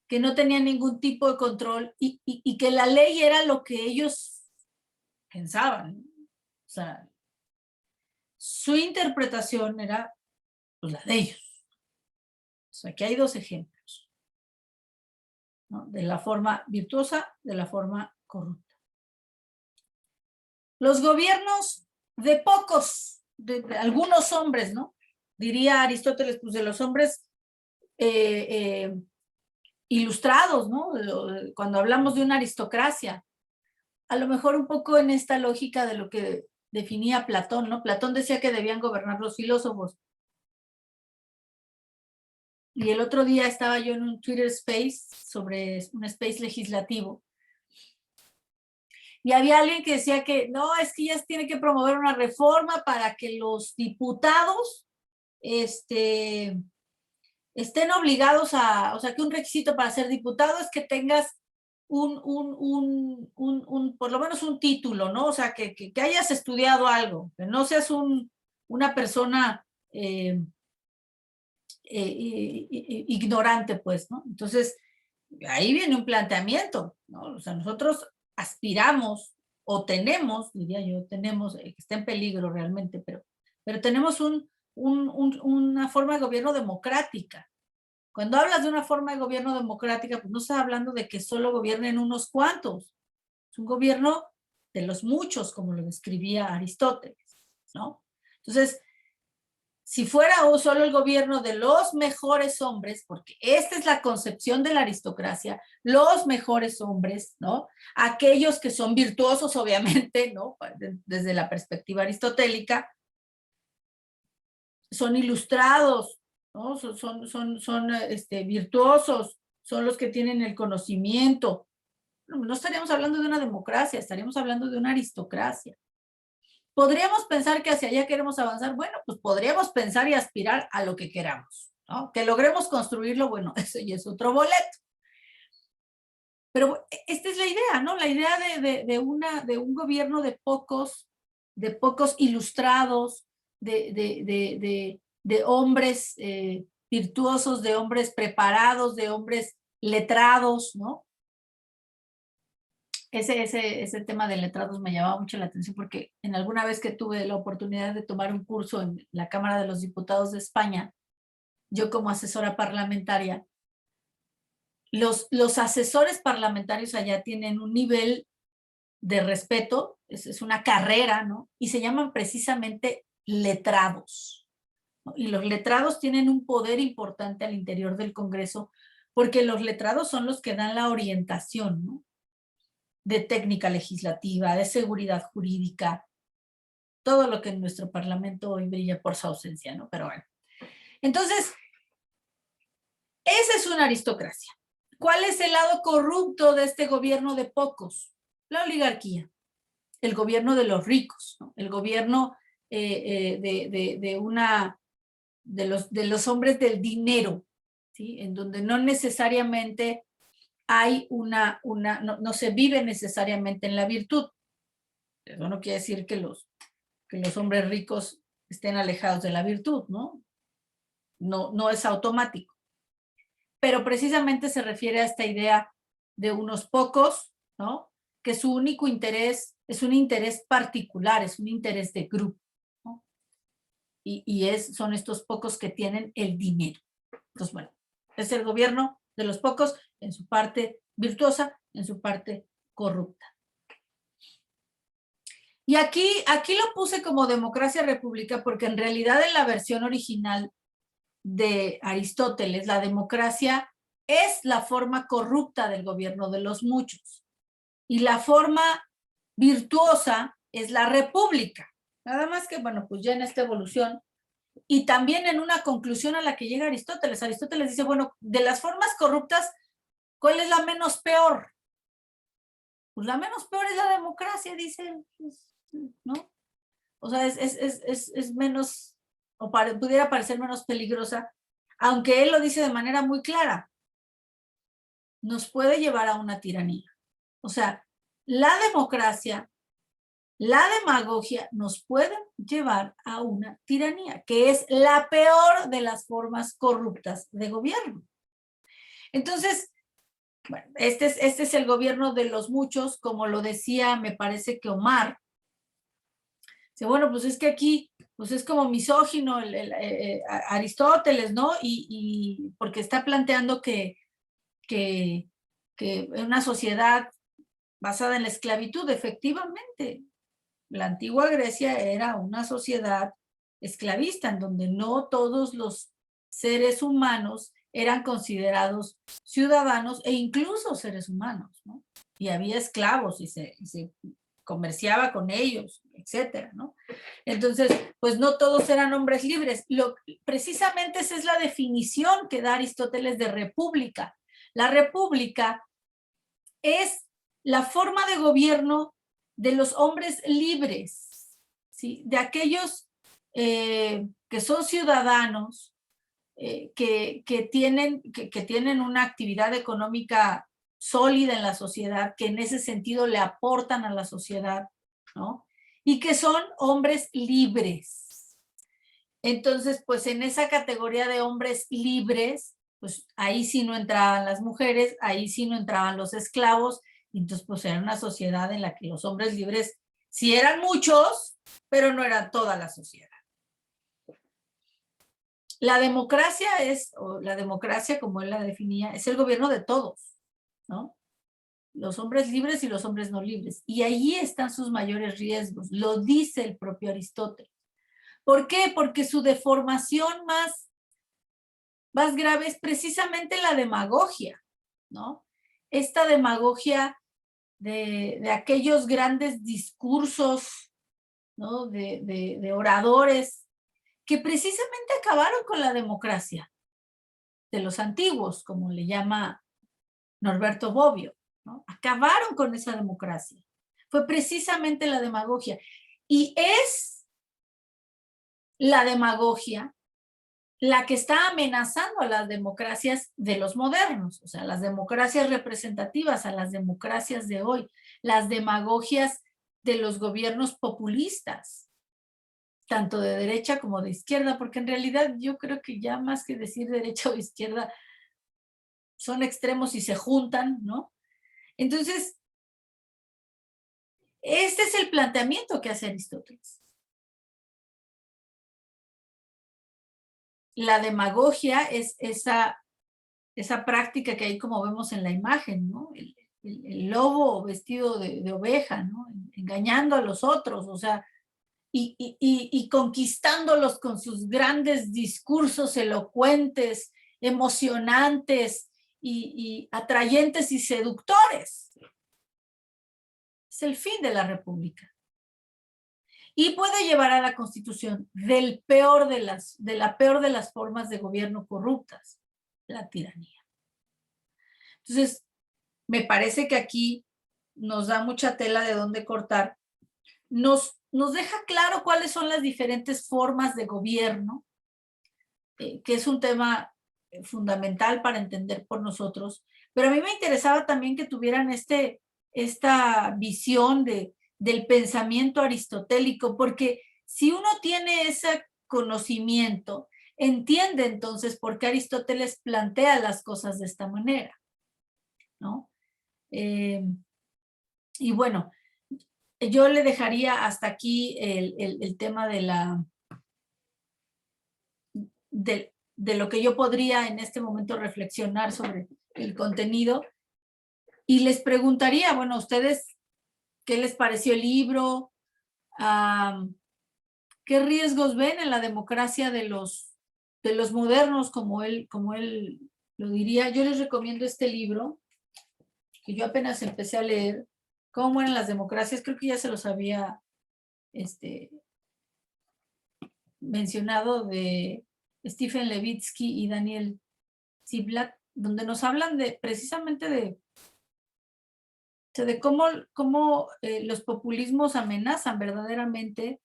Que no tenían ningún tipo de control y que la ley era lo que ellos pensaban, ¿no? O sea, su interpretación era pues, la de ellos. O sea, aquí hay dos ejemplos, ¿no? De la forma virtuosa, de la forma corrupta. Los gobiernos de pocos, de algunos hombres, ¿no? Diría Aristóteles, pues de los hombres ilustrados, ¿no? Cuando hablamos de una aristocracia, a lo mejor un poco en esta lógica de lo que definía Platón, ¿no? Platón decía que debían gobernar los filósofos. Y el otro día estaba yo en un Twitter Space sobre un space legislativo. Y había alguien que decía que no, es que ya se tiene que promover una reforma para que los diputados estén obligados a, o sea, que un requisito para ser diputado es que tengas por lo menos un título, ¿no? O sea, que hayas estudiado algo, que no seas una persona ignorante, pues, ¿no? Entonces, ahí viene un planteamiento, ¿no? O sea, nosotros aspiramos o tenemos, diría yo, tenemos, que está en peligro realmente, pero tenemos una forma de gobierno democrática. Cuando hablas de una forma de gobierno democrática, pues no estás hablando de que solo gobiernen unos cuantos. Es un gobierno de los muchos, como lo describía Aristóteles, ¿no? Entonces, si fuera solo el gobierno de los mejores hombres, porque esta es la concepción de la aristocracia, los mejores hombres, ¿no? Aquellos que son virtuosos, obviamente, ¿no? Desde la perspectiva aristotélica, son ilustrados, ¿no? Son virtuosos, son los que tienen el conocimiento. No estaríamos hablando de una democracia, estaríamos hablando de una aristocracia. ¿Podríamos pensar que hacia allá queremos avanzar? Bueno, pues podríamos pensar y aspirar a lo que queramos, ¿no? Que logremos construirlo, bueno, eso ya es otro boleto. Pero esta es la idea, ¿no? La idea de un gobierno de pocos ilustrados, de hombres virtuosos, de hombres preparados, de hombres letrados, ¿no? ese tema de letrados me llamaba mucho la atención porque en alguna vez que tuve la oportunidad de tomar un curso en la Cámara de los Diputados de España, yo como asesora parlamentaria, los asesores parlamentarios allá tienen un nivel de respeto, es una carrera, ¿no? Y se llaman precisamente letrados, ¿no? Y los letrados tienen un poder importante al interior del Congreso porque los letrados son los que dan la orientación, ¿no? De técnica legislativa, de seguridad jurídica, todo lo que en nuestro Parlamento hoy brilla por su ausencia, ¿no? Pero bueno. Entonces, esa es una aristocracia. ¿Cuál es el lado corrupto de este gobierno de pocos? La oligarquía, el gobierno de los ricos, ¿no? El gobierno de los hombres del dinero, ¿sí? En donde no necesariamente hay no se vive necesariamente en la virtud. Eso no quiere decir que los hombres ricos estén alejados de la virtud, ¿no? No es automático. Pero precisamente se refiere a esta idea de unos pocos, ¿no? Que su único interés es un interés particular, es un interés de grupo, ¿no? Son estos pocos que tienen el dinero. Entonces, bueno, es el gobierno de los pocos en su parte virtuosa, en su parte corrupta. Y aquí lo puse como democracia república porque en realidad en la versión original de Aristóteles, la democracia es la forma corrupta del gobierno de los muchos. Y la forma virtuosa es la república. Nada más que, bueno, pues ya en esta evolución y también en una conclusión a la que llega Aristóteles. Aristóteles dice, bueno, de las formas corruptas, ¿cuál es la menos peor? Pues la menos peor es la democracia, dice, ¿no? O sea, es menos, o pudiera parecer menos peligrosa, aunque él lo dice de manera muy clara. Nos puede llevar a una tiranía. O sea, la democracia, la demagogia nos pueden llevar a una tiranía, que es la peor de las formas corruptas de gobierno. Entonces, bueno, este es el gobierno de los muchos, como lo decía, me parece que Omar. Dice, bueno, pues es que aquí, pues es como misógino Aristóteles, ¿no? Y porque está planteando que en una sociedad basada en la esclavitud, efectivamente, la antigua Grecia era una sociedad esclavista, en donde no todos los seres humanos eran considerados ciudadanos e incluso seres humanos, ¿no? Y había esclavos y se comerciaba con ellos, etcétera, ¿no? Entonces, pues no todos eran hombres libres. Precisamente esa es la definición que da Aristóteles de república. La república es la forma de gobierno de los hombres libres, ¿sí? De aquellos que son ciudadanos, que tienen una actividad económica sólida en la sociedad, que en ese sentido le aportan a la sociedad, ¿no? Y que son hombres libres. Entonces, pues en esa categoría de hombres libres, pues ahí sí no entraban las mujeres, ahí sí no entraban los esclavos, y entonces pues era una sociedad en la que los hombres libres sí eran muchos, pero no era toda la sociedad. La democracia como él la definía, es el gobierno de todos, ¿no? Los hombres libres y los hombres no libres. Y allí están sus mayores riesgos, lo dice el propio Aristóteles. ¿Por qué? Porque su deformación más grave es precisamente la demagogia, ¿no? Esta demagogia de aquellos grandes discursos, ¿no? De oradores que precisamente acabaron con la democracia de los antiguos, como le llama Norberto Bobbio, ¿no? Acabaron con esa democracia. Fue precisamente la demagogia. Y es la demagogia la que está amenazando a las democracias de los modernos, o sea, las democracias representativas, a las democracias de hoy, las demagogias de los gobiernos populistas, tanto de derecha como de izquierda, porque en realidad yo creo que ya más que decir derecha o izquierda, son extremos y se juntan, ¿no? Entonces, Este es el planteamiento que hace Aristóteles. La demagogia es esa práctica que ahí como vemos en la imagen, ¿no? El lobo vestido de oveja, ¿no? Engañando a los otros, o sea, y conquistándolos con sus grandes discursos elocuentes, emocionantes y atrayentes y seductores. Es el fin de la república. Y puede llevar a la constitución de la peor de las formas de gobierno corruptas, la tiranía. Entonces, me parece que aquí nos da mucha tela de dónde cortar. Nos deja claro cuáles son las diferentes formas de gobierno, que es un tema fundamental para entender por nosotros. Pero a mí me interesaba también que tuvieran esta visión del pensamiento aristotélico, porque si uno tiene ese conocimiento, entiende entonces por qué Aristóteles plantea las cosas de esta manera, ¿no? Y bueno, yo le dejaría hasta aquí el tema de lo que yo podría en este momento reflexionar sobre el contenido. Y les preguntaría, bueno, ¿ustedes qué les pareció el libro? ¿Qué riesgos ven en la democracia de los modernos, como él lo diría? Yo les recomiendo este libro, que yo apenas empecé a leer, ¿Cómo mueren las democracias? Creo que ya se los había mencionado, de Stephen Levitsky y Daniel Ziblatt, donde nos hablan precisamente de cómo los populismos amenazan verdaderamente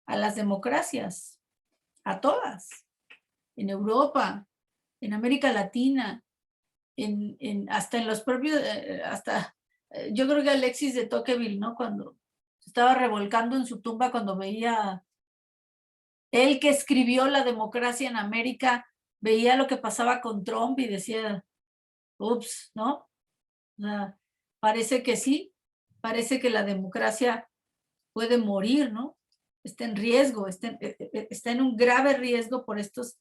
a las democracias, a todas, en Europa, en América Latina, hasta en los propios, yo creo que Alexis de Tocqueville, ¿no? Cuando se estaba revolcando en su tumba, cuando veía, él que escribió La democracia en América, veía lo que pasaba con Trump y decía, ups, ¿no? O sea, parece que sí, parece que la democracia puede morir, ¿no? Está en riesgo, está en un grave riesgo por estos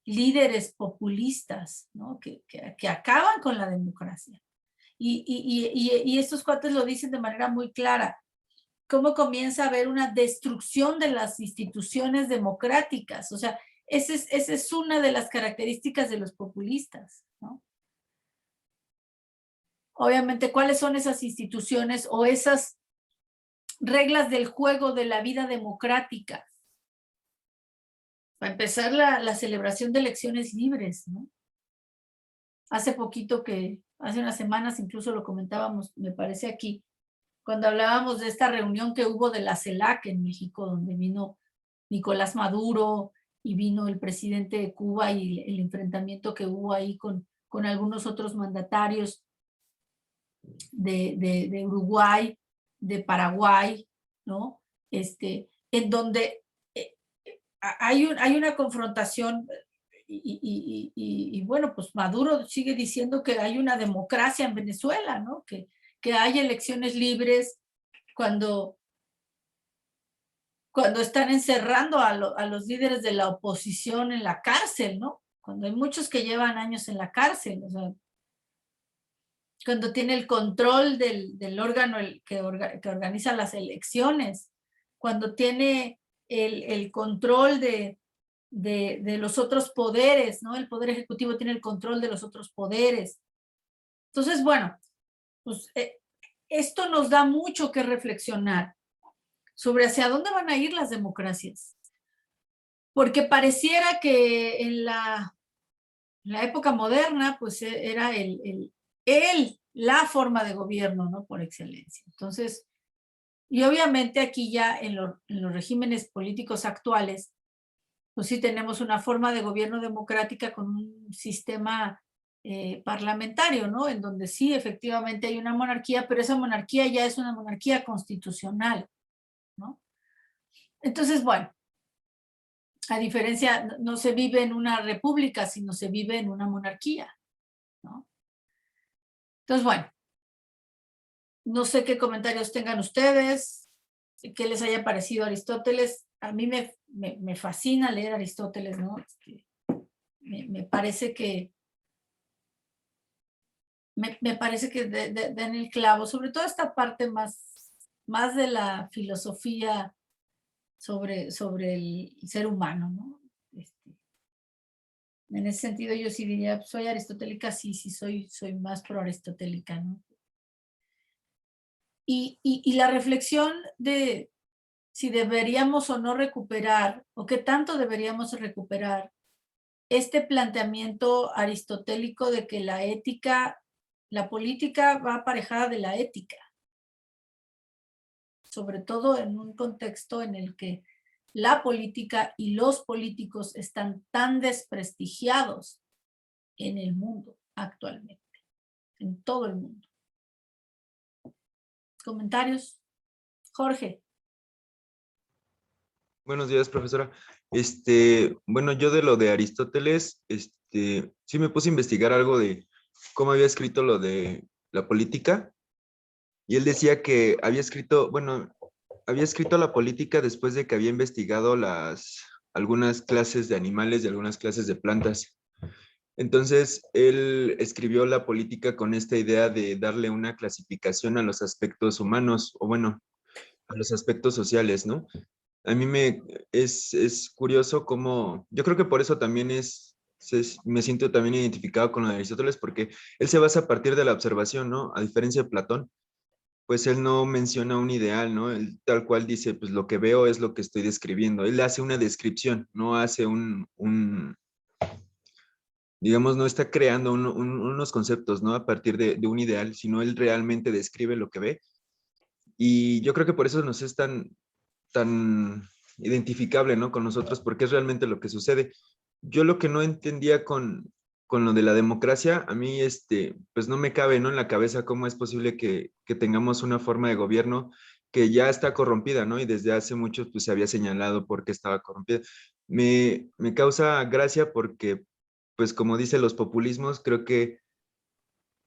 líderes populistas, ¿no? Que acaban con la democracia. Y estos cuates lo dicen de manera muy clara. ¿Cómo comienza a haber una destrucción de las instituciones democráticas? O sea, esa es una de las características de los populistas, ¿no? Obviamente, ¿cuáles son esas instituciones o esas reglas del juego de la vida democrática? Para empezar, la celebración de elecciones libres, ¿no? Hace unas semanas incluso lo comentábamos, me parece aquí, cuando hablábamos de esta reunión que hubo de la CELAC en México, donde vino Nicolás Maduro y vino el presidente de Cuba, y el enfrentamiento que hubo ahí con algunos otros mandatarios de Uruguay, de Paraguay, ¿no? En donde hay una confrontación y bueno, pues Maduro sigue diciendo que hay una democracia en Venezuela, ¿no? Que hay elecciones libres cuando están encerrando a los líderes de la oposición en la cárcel, ¿no? Cuando hay muchos que llevan años en la cárcel, o sea, cuando tiene el control del órgano que organiza las elecciones, cuando tiene el control de los otros poderes, ¿no? El poder ejecutivo tiene el control de los otros poderes. Entonces, bueno, pues esto nos da mucho que reflexionar sobre hacia dónde van a ir las democracias. Porque pareciera que en la época moderna, pues era la forma de gobierno, ¿no? Por excelencia. Entonces, y obviamente aquí ya en los regímenes políticos actuales, pues sí tenemos una forma de gobierno democrática con un sistema parlamentario, ¿no? En donde sí, efectivamente hay una monarquía, pero esa monarquía ya es una monarquía constitucional, ¿no? Entonces, bueno, a diferencia, no se vive en una república, sino se vive en una monarquía, ¿no? Entonces, bueno, No sé qué comentarios tengan ustedes, qué les haya parecido Aristóteles. A mí me fascina leer Aristóteles, ¿no? Me parece que me parece que den el clavo, sobre todo esta parte más de la filosofía sobre el ser humano, ¿no? En ese sentido yo sí diría, ¿soy aristotélica? Sí, soy más pro aristotélica, ¿no? Y la reflexión de si deberíamos o no recuperar, o qué tanto deberíamos recuperar este planteamiento aristotélico de que la ética, la política va aparejada de la ética, sobre todo en un contexto en el que la política y los políticos están tan desprestigiados en el mundo actualmente, en todo el mundo. ¿Comentarios? Jorge. Buenos días, profesora. Bueno, yo de lo de Aristóteles, sí me puse a investigar algo de cómo había escrito lo de la política, y él decía que había escrito, bueno, había escrito la política después de que había investigado algunas clases de animales y algunas clases de plantas. Entonces, él escribió la política con esta idea de darle una clasificación a los aspectos humanos, o bueno, a los aspectos sociales, ¿no? A mí es curioso cómo, yo creo que por eso también me siento también identificado con lo de Aristóteles, porque él se basa a partir de la observación, ¿no? A diferencia de Platón, pues él no menciona un ideal, ¿no? Él tal cual dice, pues lo que veo es lo que estoy describiendo. Él hace una descripción, no hace digamos, no está creando unos conceptos, ¿no? A partir de un ideal, sino él realmente describe lo que ve. Y yo creo que por eso nos es tan identificable, ¿no? Con nosotros, porque es realmente lo que sucede. Yo lo que no entendía con lo de la democracia, a mí, pues no me cabe, ¿no? En la cabeza cómo es posible que tengamos una forma de gobierno que ya está corrompida, ¿no? Y desde hace mucho, pues se había señalado por qué estaba corrompida. Me causa gracia porque, pues como dicen los populismos, creo que,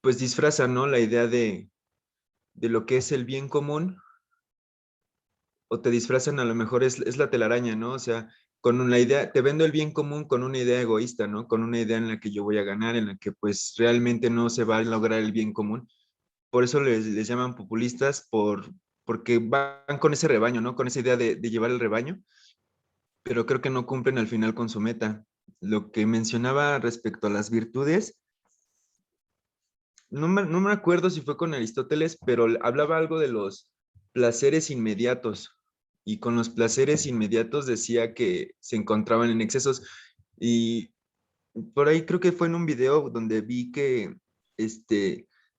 pues disfrazan, ¿no? La idea de lo que es el bien común, o te disfrazan, a lo mejor es la telaraña, ¿no? O sea, con una idea, te vendo el bien común con una idea egoísta, ¿no? Con una idea en la que yo voy a ganar, en la que pues realmente no se va a lograr el bien común. Por eso les llaman populistas, porque van con ese rebaño, ¿no? Con esa idea de llevar el rebaño, pero creo que no cumplen al final con su meta. Lo que mencionaba respecto a las virtudes, no me acuerdo si fue con Aristóteles, pero hablaba algo de los placeres inmediatos. Y con los placeres inmediatos decía que se encontraban en excesos. Y por ahí creo que fue en un video donde vi que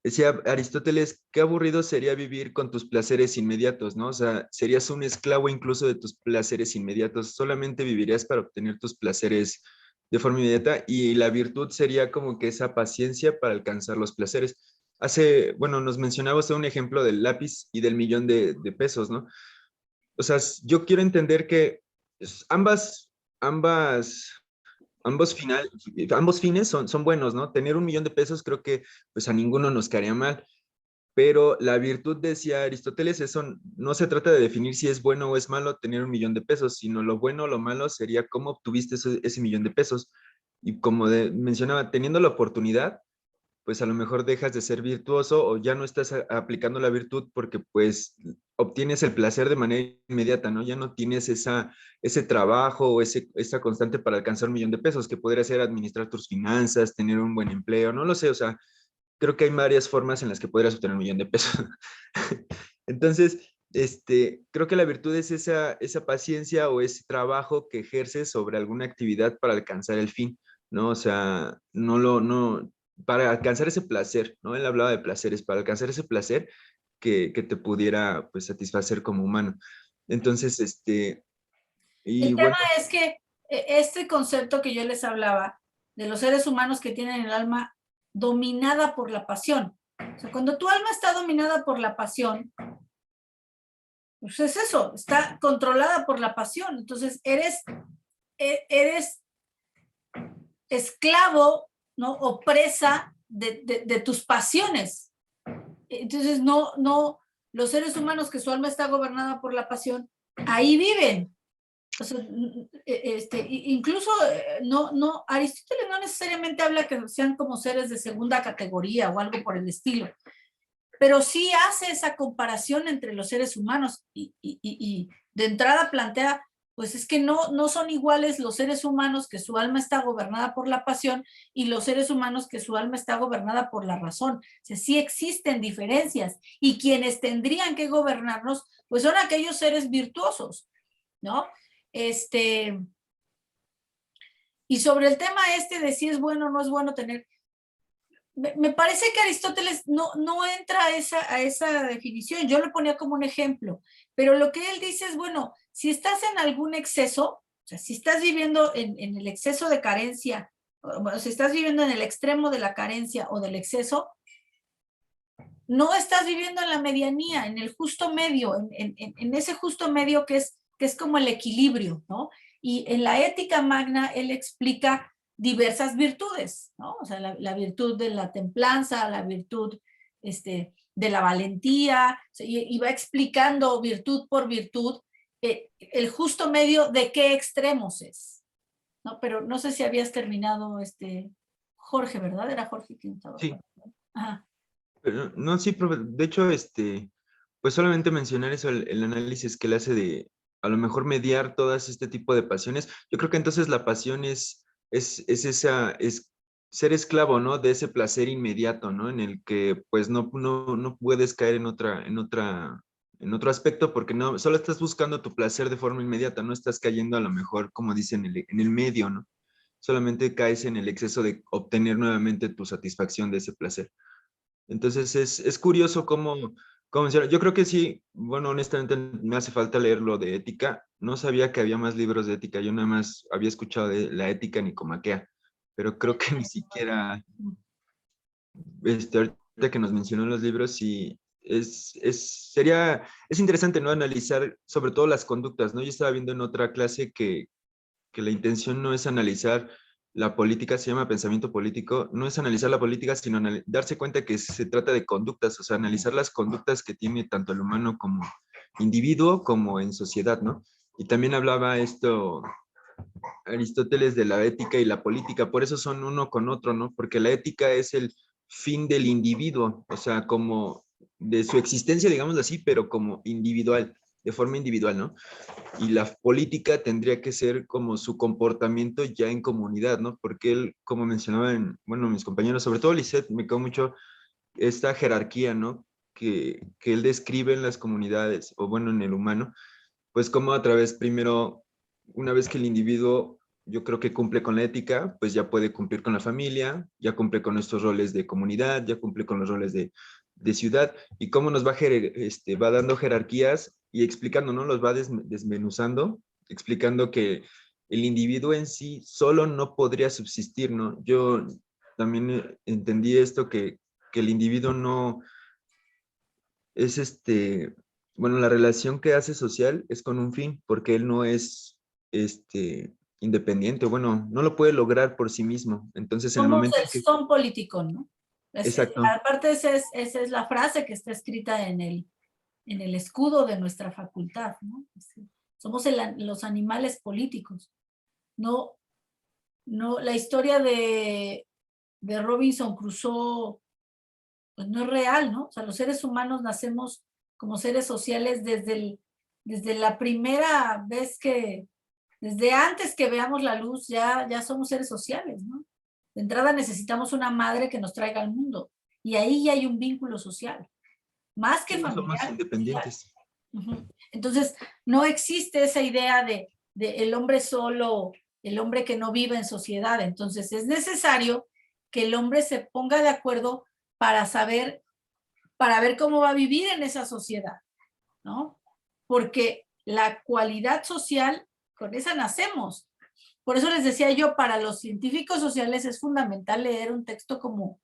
decía Aristóteles, qué aburrido sería vivir con tus placeres inmediatos, ¿no? O sea, serías un esclavo incluso de tus placeres inmediatos, solamente vivirías para obtener tus placeres de forma inmediata, y la virtud sería como que esa paciencia para alcanzar los placeres. Bueno, nos mencionaba usted un ejemplo del lápiz y del millón de pesos, ¿no? O sea, yo quiero entender que ambas ambos fines son buenos, ¿no? Tener 1 millón de pesos creo que pues a ninguno nos caería mal, pero la virtud, decía Aristóteles, eso no se trata de definir si es bueno o es malo tener 1 millón de pesos, sino lo bueno o lo malo sería cómo obtuviste ese millón de pesos. Y como mencionaba, teniendo la oportunidad, pues a lo mejor dejas de ser virtuoso o ya no estás aplicando la virtud porque pues obtienes el placer de manera inmediata, ¿no? Ya no tienes ese trabajo o esa constante para alcanzar 1 millón de pesos, que podría ser administrar tus finanzas, tener un buen empleo, no lo sé, o sea, creo que hay varias formas en las que podrías obtener 1 millón de pesos. Entonces, creo que la virtud es esa paciencia o ese trabajo que ejerces sobre alguna actividad para alcanzar el fin, ¿no? O sea, para alcanzar ese placer, ¿no? Él hablaba de placeres, para alcanzar ese placer que te pudiera, pues, satisfacer como humano. Entonces, y El tema bueno, es que este concepto que yo les hablaba de los seres humanos que tienen el alma dominada por la pasión. O sea, cuando tu alma está dominada por la pasión, pues es eso, está controlada por la pasión. Entonces eres esclavo, ¿no? O presa de tus pasiones. entonces no, los seres humanos que su alma está gobernada por la pasión, ahí viven. O sea, incluso no, Aristóteles no necesariamente habla que sean como seres de segunda categoría o algo por el estilo, pero sí hace esa comparación entre los seres humanos y de entrada plantea, pues es que no son iguales los seres humanos que su alma está gobernada por la pasión y los seres humanos que su alma está gobernada por la razón. O sea, sí existen diferencias y quienes tendrían que gobernarnos, pues son aquellos seres virtuosos, ¿no? Y sobre el tema de si es bueno o no es bueno tener, me parece que Aristóteles no entra a esa definición. Yo lo ponía como un ejemplo, pero lo que él dice es, bueno, si estás en algún exceso, o sea, si estás viviendo en el exceso de carencia, o si estás viviendo en el extremo de la carencia o del exceso, no estás viviendo en la medianía, en el justo medio, en ese justo medio que es como el equilibrio, ¿no? Y en la Ética Magna él explica diversas virtudes, ¿no? O sea, la virtud de la templanza, la virtud de la valentía, y va explicando virtud por virtud el justo medio de qué extremos es, ¿no? Pero no sé si habías terminado, Jorge, ¿verdad? Era Jorge quien estaba. Sí. Ajá. Pero, no, sí, profe, de hecho, pues solamente mencionar eso, el análisis que él hace de a lo mejor mediar todas este tipo de pasiones. Yo creo que entonces la pasión es ser esclavo, ¿no? De ese placer inmediato, ¿no? En el que pues no puedes caer en otro aspecto porque no, solo estás buscando tu placer de forma inmediata, no estás cayendo a lo mejor, como dicen, en el medio, ¿no? Solamente caes en el exceso de obtener nuevamente tu satisfacción de ese placer. Entonces es curioso cómo menciona. Yo creo que sí, bueno, honestamente me hace falta leer lo de ética. No sabía que había más libros de ética. Yo nada más había escuchado de la ética nicomaquea, pero creo que ni siquiera, ahorita que nos mencionó los libros, sí, es interesante, ¿no? Analizar sobre todo las conductas, ¿no? Yo estaba viendo en otra clase que la intención no es analizar la política, se llama pensamiento político, no es analizar la política, sino darse cuenta que se trata de conductas, o sea, analizar las conductas que tiene tanto el humano como individuo como en sociedad, ¿no? Y también hablaba Aristóteles de la ética y la política, por eso son uno con otro, ¿no? Porque la ética es el fin del individuo, o sea, como de su existencia, digamos así, pero como individual, de forma individual, ¿no? Y la política tendría que ser como su comportamiento ya en comunidad, ¿no? Porque él, como mencionaban, bueno, mis compañeros, sobre todo Lisette, me quedó mucho esta jerarquía, ¿no? Que él describe en las comunidades, o bueno, en el humano, pues como a través, primero, una vez que el individuo, yo creo que cumple con la ética, pues ya puede cumplir con la familia, ya cumple con estos roles de comunidad, ya cumple con los roles de ciudad, y cómo nos va dando jerarquías y explicando, ¿no? Los va desmenuzando, explicando que el individuo en sí solo no podría subsistir, ¿no? Yo también entendí esto que el individuo no es bueno, la relación que hace social es con un fin, porque él no es independiente, bueno, no lo puede lograr por sí mismo. Entonces, en el momento en que... Son políticos, ¿no? Exacto. Aparte, esa es la frase que está escrita en el escudo de nuestra facultad, ¿no? Somos los animales políticos. No, la historia de Robinson Crusoe, pues no es real, ¿no? O sea, los seres humanos nacemos como seres sociales desde la primera vez desde antes que veamos la luz, ya somos seres sociales, ¿no? De entrada necesitamos una madre que nos traiga al mundo, y ahí ya hay un vínculo social, más que Sí, no familiar. somos independientes. Entonces, no existe esa idea de el hombre solo, el hombre que no vive en sociedad. Entonces, es necesario que el hombre se ponga de acuerdo para ver cómo va a vivir en esa sociedad, ¿no? Porque la cualidad social, con esa nacemos. Por eso les decía yo, para los científicos sociales es fundamental leer un texto como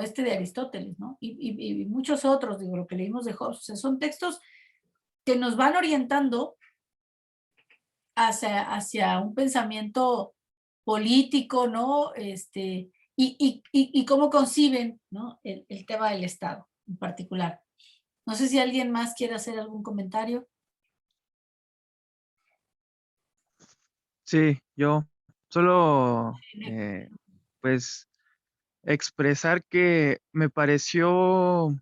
este de Aristóteles, ¿no? Y muchos otros, digo, lo que leímos de Hobbes. O sea, son textos que nos van orientando hacia un pensamiento político, ¿no? Y cómo conciben, ¿no? el tema del Estado. en particular. No sé si alguien más quiere hacer algún comentario. Sí, yo solo, pues, expresar que me pareció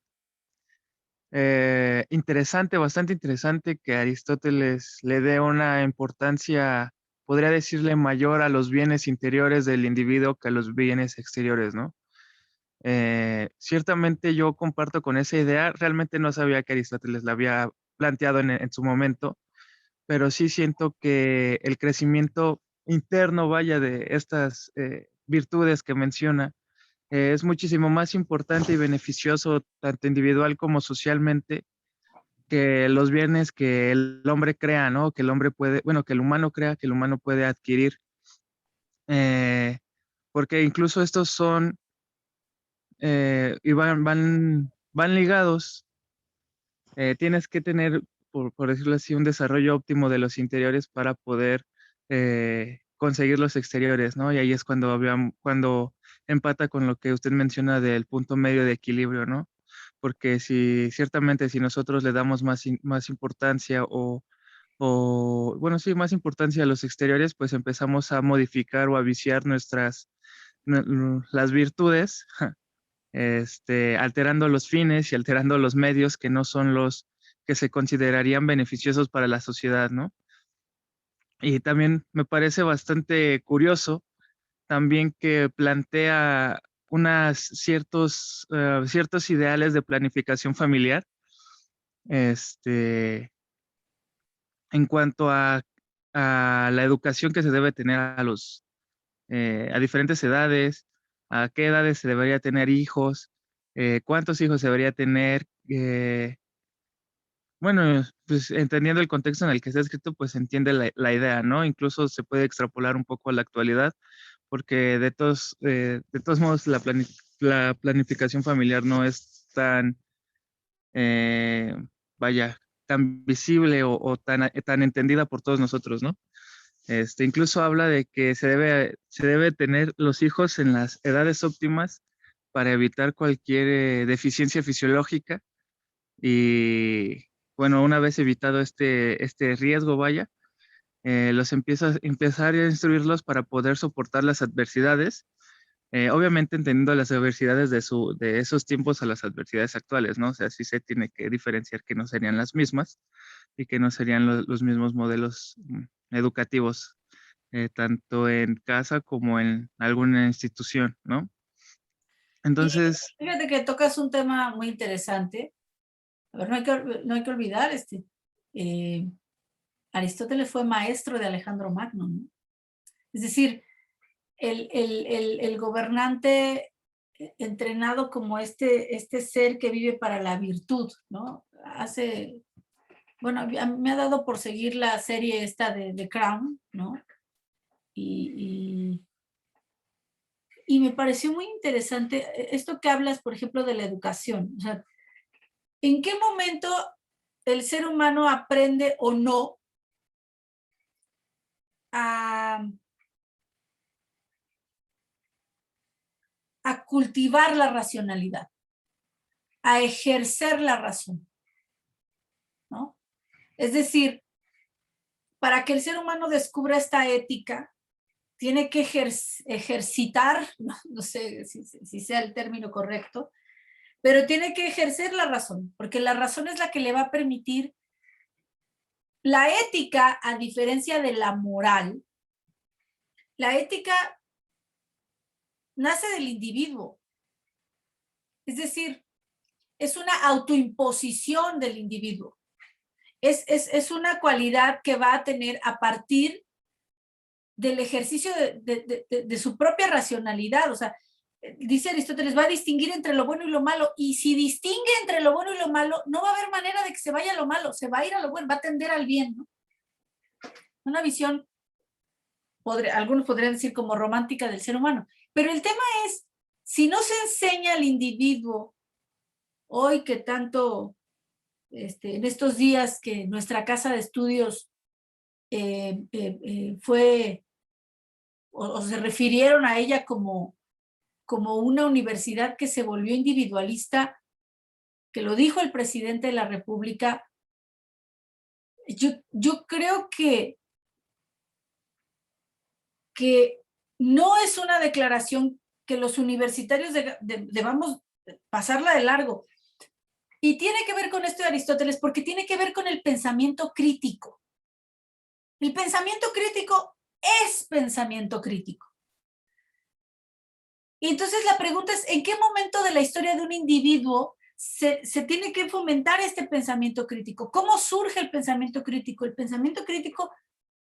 interesante, bastante interesante que Aristóteles le dé una importancia, podría decirle, mayor a los bienes interiores del individuo que a los bienes exteriores, ¿no? Ciertamente yo comparto con esa idea, realmente no sabía que Aristóteles la había planteado en su momento, pero sí siento que el crecimiento interno, vaya, de estas virtudes que menciona, es muchísimo más importante y beneficioso, tanto individual como socialmente, que los bienes que el hombre crea, ¿no? Que el hombre puede, bueno, que el humano crea, que el humano puede adquirir. Eh, Porque incluso estos son, y van ligados. Tienes que tener, por decirlo así, un desarrollo óptimo de los interiores para poder conseguir los exteriores, ¿no? Y ahí es cuando empata con lo que usted menciona del punto medio de equilibrio, ¿no? Porque si ciertamente si nosotros le damos más importancia bueno, sí, más importancia a los exteriores, pues empezamos a modificar o a viciar las virtudes, alterando los fines y alterando los medios que no son los que se considerarían beneficiosos para la sociedad, ¿no? Y también me parece bastante curioso también que plantea ciertos ideales de planificación familiar, en cuanto a la educación que se debe tener a diferentes edades, a qué edades se debería tener hijos, cuántos hijos se debería tener. Bueno, pues entendiendo el contexto en el que está escrito, pues se entiende la idea, ¿no? Incluso se puede extrapolar un poco a la actualidad, porque de todos modos la planificación familiar no es tan, eh, vaya, tan visible o tan entendida por todos nosotros, ¿no? Incluso habla de que se debe tener los hijos en las edades óptimas para evitar cualquier deficiencia fisiológica y, bueno, una vez evitado este riesgo, vaya, empezar a instruirlos para poder soportar las adversidades, obviamente entendiendo las adversidades de esos tiempos a las adversidades actuales, ¿no? O sea, sí se tiene que diferenciar que no serían las mismas y que no serían los mismos modelos educativos, tanto en casa como en alguna institución, ¿no? Y Entonces, fíjate que tocas un tema muy interesante. A ver, no hay que olvidar, Aristóteles fue maestro de Alejandro Magno, ¿no? Es decir, el gobernante entrenado como este ser que vive para la virtud, ¿no? Bueno, me ha dado por seguir la serie esta de The Crown, ¿no? Y me pareció muy interesante esto que hablas, por ejemplo, de la educación. O sea, ¿en qué momento el ser humano aprende o no a cultivar la racionalidad, a ejercer la razón, ¿no? Es decir, para que el ser humano descubra esta ética, tiene que ejercitar, no sé si sea el término correcto, pero tiene que ejercer la razón, porque la razón es la que le va a permitir la ética, a diferencia de la moral. La ética nace del individuo, es decir, es una autoimposición del individuo. Es una cualidad que va a tener a partir del ejercicio de su propia racionalidad. O sea, dice Aristóteles, va a distinguir entre lo bueno y lo malo, y si distingue entre lo bueno y lo malo, no va a haber manera de que se vaya a lo malo, se va a ir a lo bueno, va a tender al bien, ¿no? Una visión, algunos podrían decir como romántica del ser humano, pero el tema es, si no se enseña al individuo, hoy que tanto, en estos días que nuestra casa de estudios fue, o se refirieron a ella como una universidad que se volvió individualista, que lo dijo el presidente de la República, yo creo que no es una declaración que los universitarios debamos pasarla de largo. Y tiene que ver con esto de Aristóteles, porque tiene que ver con el pensamiento crítico. El pensamiento crítico es pensamiento crítico. Y entonces la pregunta es, ¿en qué momento de la historia de un individuo se tiene que fomentar este pensamiento crítico? ¿Cómo surge el pensamiento crítico? El pensamiento crítico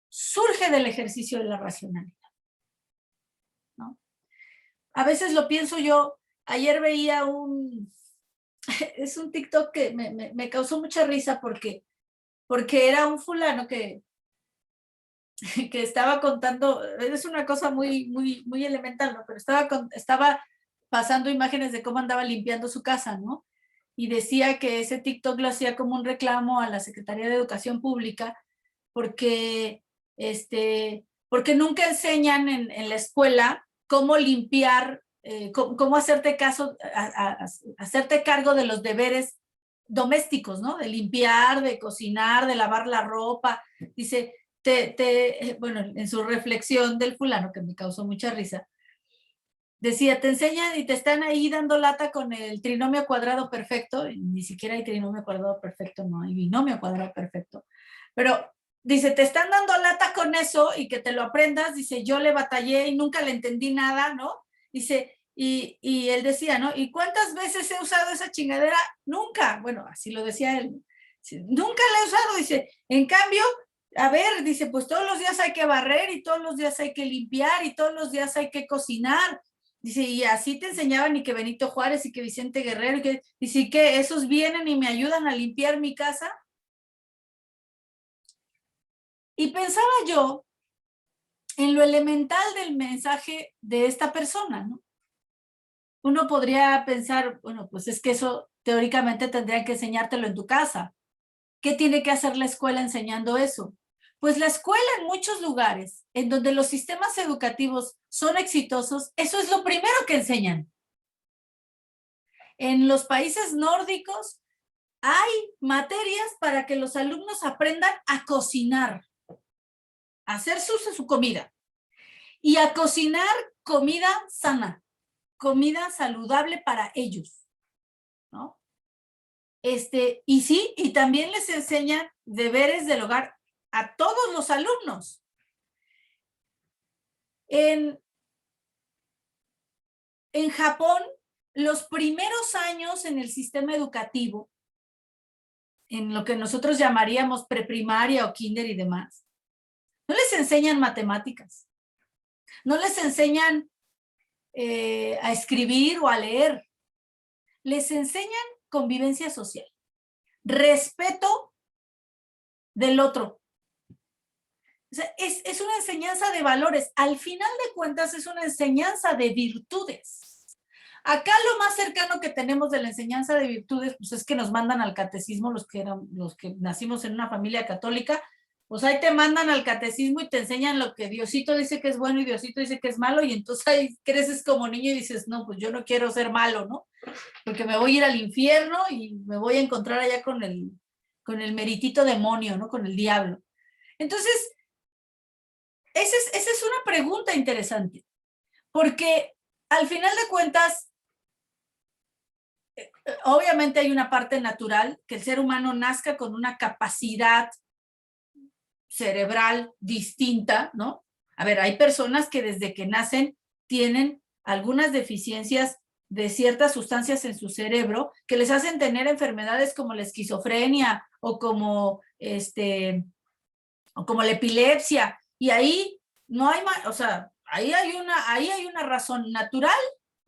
surge del ejercicio de la racionalidad, ¿no? A veces lo pienso yo. Ayer veía es un TikTok que me causó mucha risa porque era un fulano que estaba contando, es una cosa muy elemental, ¿no? Pero estaba pasando imágenes de cómo andaba limpiando su casa, ¿no? Y decía que ese TikTok lo hacía como un reclamo a la Secretaría de Educación Pública porque nunca enseñan en la escuela cómo limpiar, cómo hacerte cargo de los deberes domésticos, ¿no? De limpiar, de cocinar, de lavar la ropa. Dice, bueno, en su reflexión del fulano, que me causó mucha risa, decía, te enseñan y te están ahí dando lata con el trinomio cuadrado perfecto, y ni siquiera hay trinomio cuadrado perfecto, no hay binomio cuadrado perfecto, pero dice, te están dando lata con eso y que te lo aprendas. Dice, yo le batallé y nunca le entendí nada, ¿no? Dice, y él decía, ¿no? ¿Y cuántas veces he usado esa chingadera? Nunca. Bueno, así lo decía él. Dice, nunca la he usado. Dice, en cambio, a ver, dice, pues todos los días hay que barrer y todos los días hay que limpiar y todos los días hay que cocinar. Dice, y así te enseñaban y que Benito Juárez y que Vicente Guerrero, dice, que esos vienen y me ayudan a limpiar mi casa. Y pensaba yo en lo elemental del mensaje de esta persona, ¿no? Uno podría pensar, bueno, pues es que eso teóricamente tendrían que enseñártelo en tu casa. ¿Qué tiene que hacer la escuela enseñando eso? Pues la escuela en muchos lugares, en donde los sistemas educativos son exitosos, eso es lo primero que enseñan. En los países nórdicos hay materias para que los alumnos aprendan a cocinar, a hacer su comida y a cocinar comida sana, comida saludable para ellos, ¿no? Y sí, y también les enseñan deberes del hogar a todos los alumnos. En Japón, los primeros años en el sistema educativo, en lo que nosotros llamaríamos preprimaria o kinder y demás, no les enseñan matemáticas, no les enseñan a escribir o a leer, les enseñan convivencia social, respeto del otro. O sea, es una enseñanza de valores. Al final de cuentas es una enseñanza de virtudes. Acá lo más cercano que tenemos de la enseñanza de virtudes, pues es que nos mandan al catecismo, los que nacimos en una familia católica, pues ahí te mandan al catecismo y te enseñan lo que Diosito dice que es bueno y Diosito dice que es malo, y entonces ahí creces como niño y dices, no, pues yo no quiero ser malo, ¿no? Porque me voy a ir al infierno y me voy a encontrar allá con el meritito demonio, ¿no? Con el diablo. Entonces, esa es una pregunta interesante, porque al final de cuentas, obviamente hay una parte natural, que el ser humano nazca con una capacidad cerebral distinta, ¿no? A ver, hay personas que desde que nacen tienen algunas deficiencias de ciertas sustancias en su cerebro que les hacen tener enfermedades como la esquizofrenia o como la epilepsia, y ahí no hay más, o sea, ahí hay una razón natural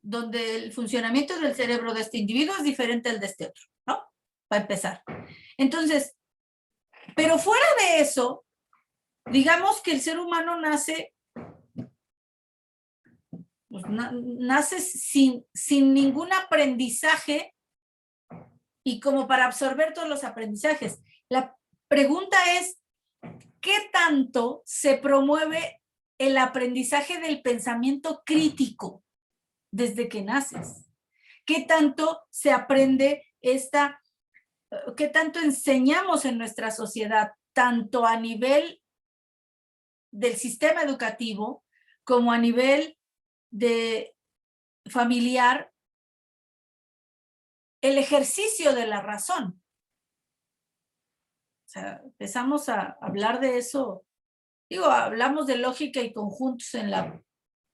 donde el funcionamiento del cerebro de este individuo es diferente al de este otro, ¿no? Para empezar. Entonces, pero fuera de eso, digamos que el ser humano nace, pues, nace sin ningún aprendizaje y como para absorber todos los aprendizajes. La pregunta es, ¿qué tanto se promueve el aprendizaje del pensamiento crítico desde que naces? ¿Qué tanto se aprende qué tanto enseñamos en nuestra sociedad, tanto a nivel del sistema educativo como a nivel de familiar, el ejercicio de la razón. O sea, empezamos a hablar de eso. Digo, hablamos de lógica y conjuntos en la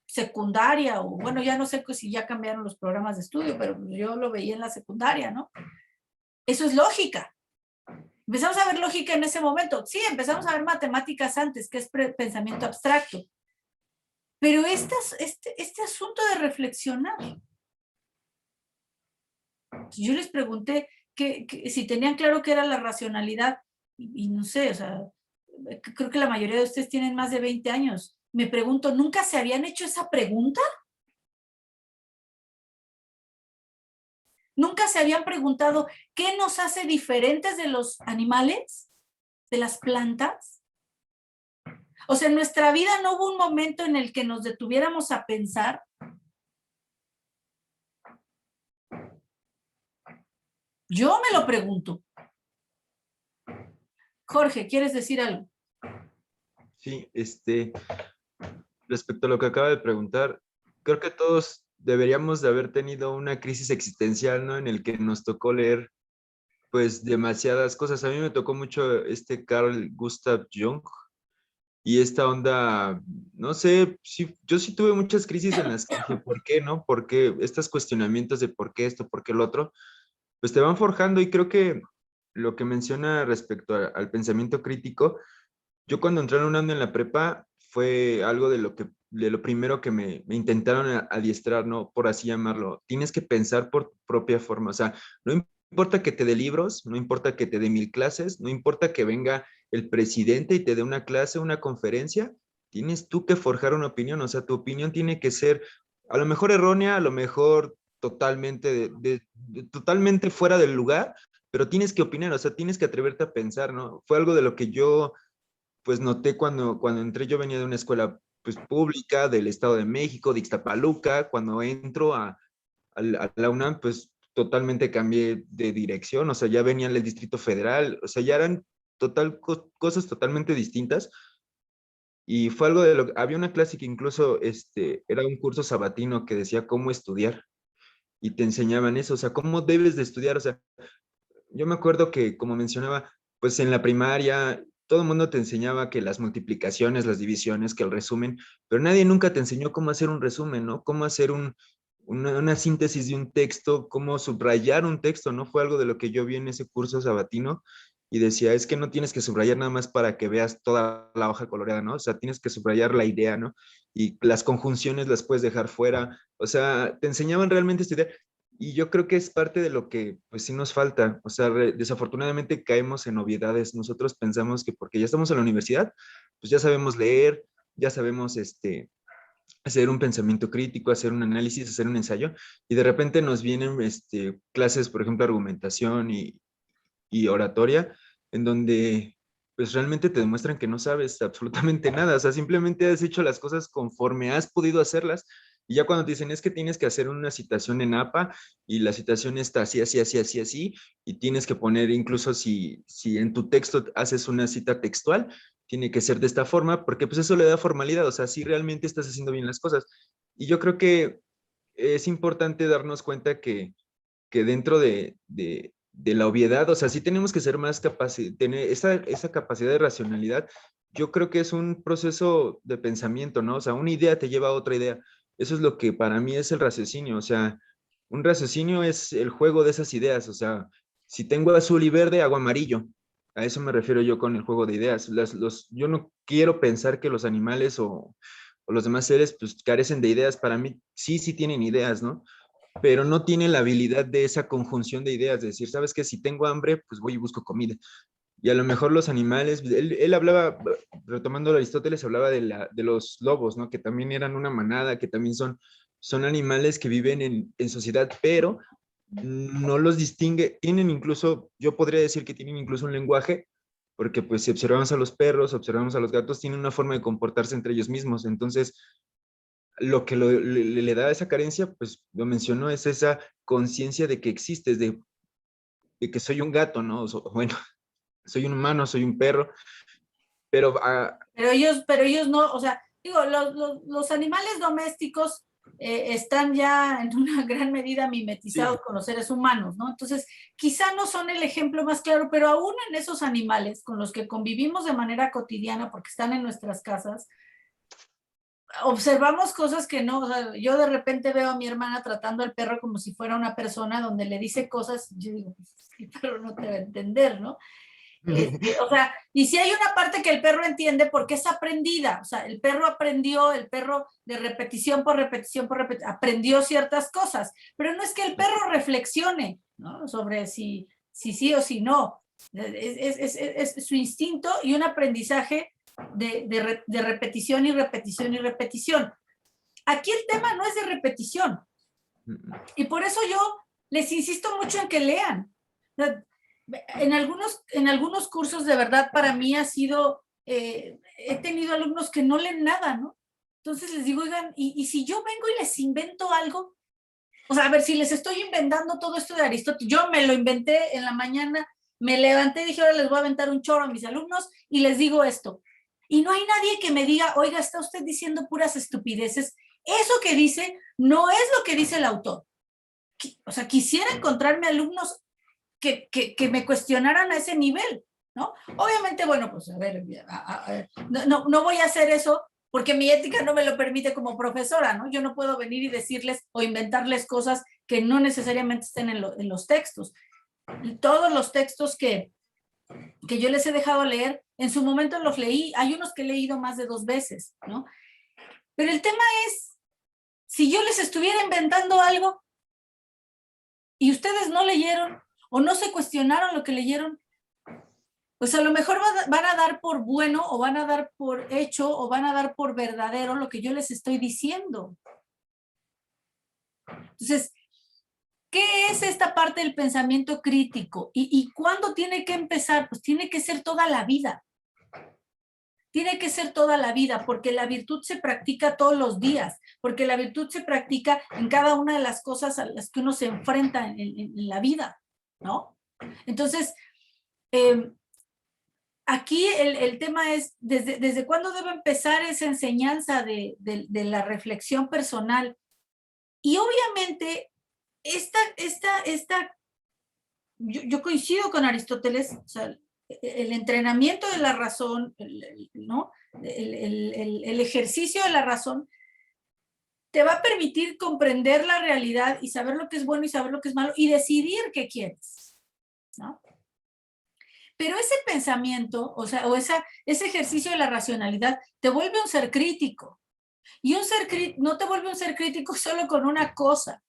secundaria, o bueno, ya no sé si ya cambiaron los programas de estudio, pero yo lo veía en la secundaria, ¿no? Eso es lógica. Empezamos a ver lógica en ese momento. Sí, empezamos a ver matemáticas antes, que es pensamiento abstracto. Pero este asunto de reflexionar. Yo les pregunté si tenían claro qué era la racionalidad, y no sé, o sea, creo que la mayoría de ustedes tienen más de 20 años. Me pregunto, ¿nunca se habían hecho esa pregunta? ¿Nunca se habían preguntado qué nos hace diferentes de los animales, de las plantas? O sea, en nuestra vida no hubo un momento en el que nos detuviéramos a pensar. Yo me lo pregunto. Jorge, ¿quieres decir algo? Sí, respecto a lo que acaba de preguntar, creo que todos deberíamos de haber tenido una crisis existencial, ¿no? En el que nos tocó leer, pues, demasiadas cosas. A mí me tocó mucho Carl Gustav Jung y esta onda, no sé, sí, yo sí tuve muchas crisis en las que dije, ¿por qué, no? ¿Por qué estos cuestionamientos de por qué esto, por qué lo otro? Pues te van forjando y creo que lo que menciona respecto al pensamiento crítico, yo cuando entré en UNAM en la prepa fue algo de lo primero que me intentaron adiestrar, ¿no? Por así llamarlo. Tienes que pensar por tu propia forma. O sea, no importa que te dé libros, no importa que te dé 1000 clases, no importa que venga el presidente y te dé una clase, una conferencia, tienes tú que forjar una opinión. O sea, tu opinión tiene que ser a lo mejor errónea, a lo mejor totalmente, totalmente fuera del lugar, pero tienes que opinar, o sea, tienes que atreverte a pensar, ¿no? Fue algo de lo que yo pues noté cuando entré. Yo venía de una escuela pues pública del Estado de México, de Ixtapaluca. Cuando entro a la UNAM, pues totalmente cambié de dirección, o sea, ya venía del Distrito Federal, o sea, ya eran cosas totalmente distintas. Y fue algo de había una clase que incluso era un curso sabatino que decía cómo estudiar y te enseñaban eso, o sea, cómo debes de estudiar. O sea, yo me acuerdo que, como mencionaba, pues en la primaria todo el mundo te enseñaba que las multiplicaciones, las divisiones, que el resumen, pero nadie nunca te enseñó cómo hacer un resumen, ¿no? Cómo hacer una síntesis de un texto, cómo subrayar un texto, ¿no? Fue algo de lo que yo vi en ese curso sabatino y decía, es que no tienes que subrayar nada más para que veas toda la hoja coloreada, ¿no? O sea, tienes que subrayar la idea, ¿no? Y las conjunciones las puedes dejar fuera. O sea, te enseñaban realmente a estudiar. Y yo creo que es parte de lo que pues sí nos falta. O sea, desafortunadamente caemos en obviedades. Nosotros pensamos que porque ya estamos en la universidad, pues ya sabemos leer, ya sabemos hacer un pensamiento crítico, hacer un análisis, hacer un ensayo, y de repente nos vienen clases, por ejemplo, argumentación y oratoria, en donde pues realmente te demuestran que no sabes absolutamente nada. O sea, simplemente has hecho las cosas conforme has podido hacerlas. Y ya cuando te dicen es que tienes que hacer una citación en APA y la citación está así, así, así, así, así, y tienes que poner incluso si en tu texto haces una cita textual, tiene que ser de esta forma, porque pues eso le da formalidad. O sea, si realmente estás haciendo bien las cosas. Y yo creo que es importante darnos cuenta que dentro de la obviedad, o sea, sí tenemos que ser más capaces, tener esa capacidad de racionalidad. Yo creo que es un proceso de pensamiento, ¿no? O sea, una idea te lleva a otra idea. Eso es lo que para mí es el raciocinio. O sea, un raciocinio es el juego de esas ideas. O sea, si tengo azul y verde, hago amarillo. A eso me refiero yo con el juego de ideas. Yo no quiero pensar que los animales o los demás seres pues carecen de ideas. Para mí sí tienen ideas, ¿no? Pero no tiene la habilidad de esa conjunción de ideas, de decir, ¿sabes qué? Si tengo hambre, pues voy y busco comida. Y a lo mejor los animales, él hablaba, retomando a Aristóteles, hablaba de los lobos, ¿no? Que también eran una manada, que también son animales que viven en sociedad, pero no los distingue. Tienen incluso, yo podría decir que tienen incluso un lenguaje, porque pues si observamos a los perros, observamos a los gatos, tienen una forma de comportarse entre ellos mismos. Entonces, lo que le da esa carencia, pues lo mencionó, es esa conciencia de que existes, de que soy un gato, ¿no? Bueno, soy un humano, soy un perro, pero Pero ellos no, o sea, digo, los animales domésticos están ya en una gran medida mimetizados con los seres humanos, ¿no? Entonces, quizá no son el ejemplo más claro, pero aún en esos animales con los que convivimos de manera cotidiana porque están en nuestras casas, observamos cosas que no, o sea, yo de repente veo a mi hermana tratando al perro como si fuera una persona donde le dice cosas, yo digo, pues, el perro no te va a entender, ¿no? O sea, y si hay una parte que el perro entiende porque es aprendida, o sea, el perro aprendió, el perro de repetición por repetición por repetición, aprendió ciertas cosas, pero no es que el perro reflexione, ¿no? Sobre si sí o si no, es su instinto y un aprendizaje de repetición y repetición y repetición. Aquí el tema no es de repetición, y por eso yo les insisto mucho en que lean. En algunos cursos de verdad para mí ha sido, he tenido alumnos que no leen nada, ¿no? Entonces les digo, oigan, ¿y si yo vengo y les invento algo? O sea, a ver, si les estoy inventando todo esto de Aristóteles, yo me lo inventé en la mañana, me levanté y dije, ahora les voy a aventar un chorro a mis alumnos y les digo esto. Y no hay nadie que me diga, oiga, está usted diciendo puras estupideces. Eso que dice no es lo que dice el autor. O sea, quisiera encontrarme alumnos que me cuestionaran a ese nivel, ¿no? Obviamente, bueno, pues a ver, no voy a hacer eso porque mi ética no me lo permite como profesora, ¿no? Yo no puedo venir y decirles o inventarles cosas que no necesariamente estén en los textos. Todos los textos que yo les he dejado leer, en su momento los leí, hay unos que he leído más de 2 veces, ¿no? Pero el tema es, si yo les estuviera inventando algo y ustedes no leyeron, o no se cuestionaron lo que leyeron, pues a lo mejor van a dar por bueno, o van a dar por hecho, o van a dar por verdadero lo que yo les estoy diciendo. Entonces, ¿qué es esta parte del pensamiento crítico? ¿Y cuándo tiene que empezar? Pues tiene que ser toda la vida. Tiene que ser toda la vida, porque la virtud se practica todos los días, porque la virtud se practica en cada una de las cosas a las que uno se enfrenta en la vida, ¿no? Entonces, aquí el tema es, ¿desde cuándo debe empezar esa enseñanza de la reflexión personal? Y obviamente, yo coincido con Aristóteles, o sea, el entrenamiento de la razón, ¿no? El ejercicio de la razón te va a permitir comprender la realidad y saber lo que es bueno y saber lo que es malo y decidir qué quieres, ¿no? Pero ese pensamiento, o sea, ese ejercicio de la racionalidad te vuelve un ser crítico. Y no te vuelve un ser crítico solo con una cosa,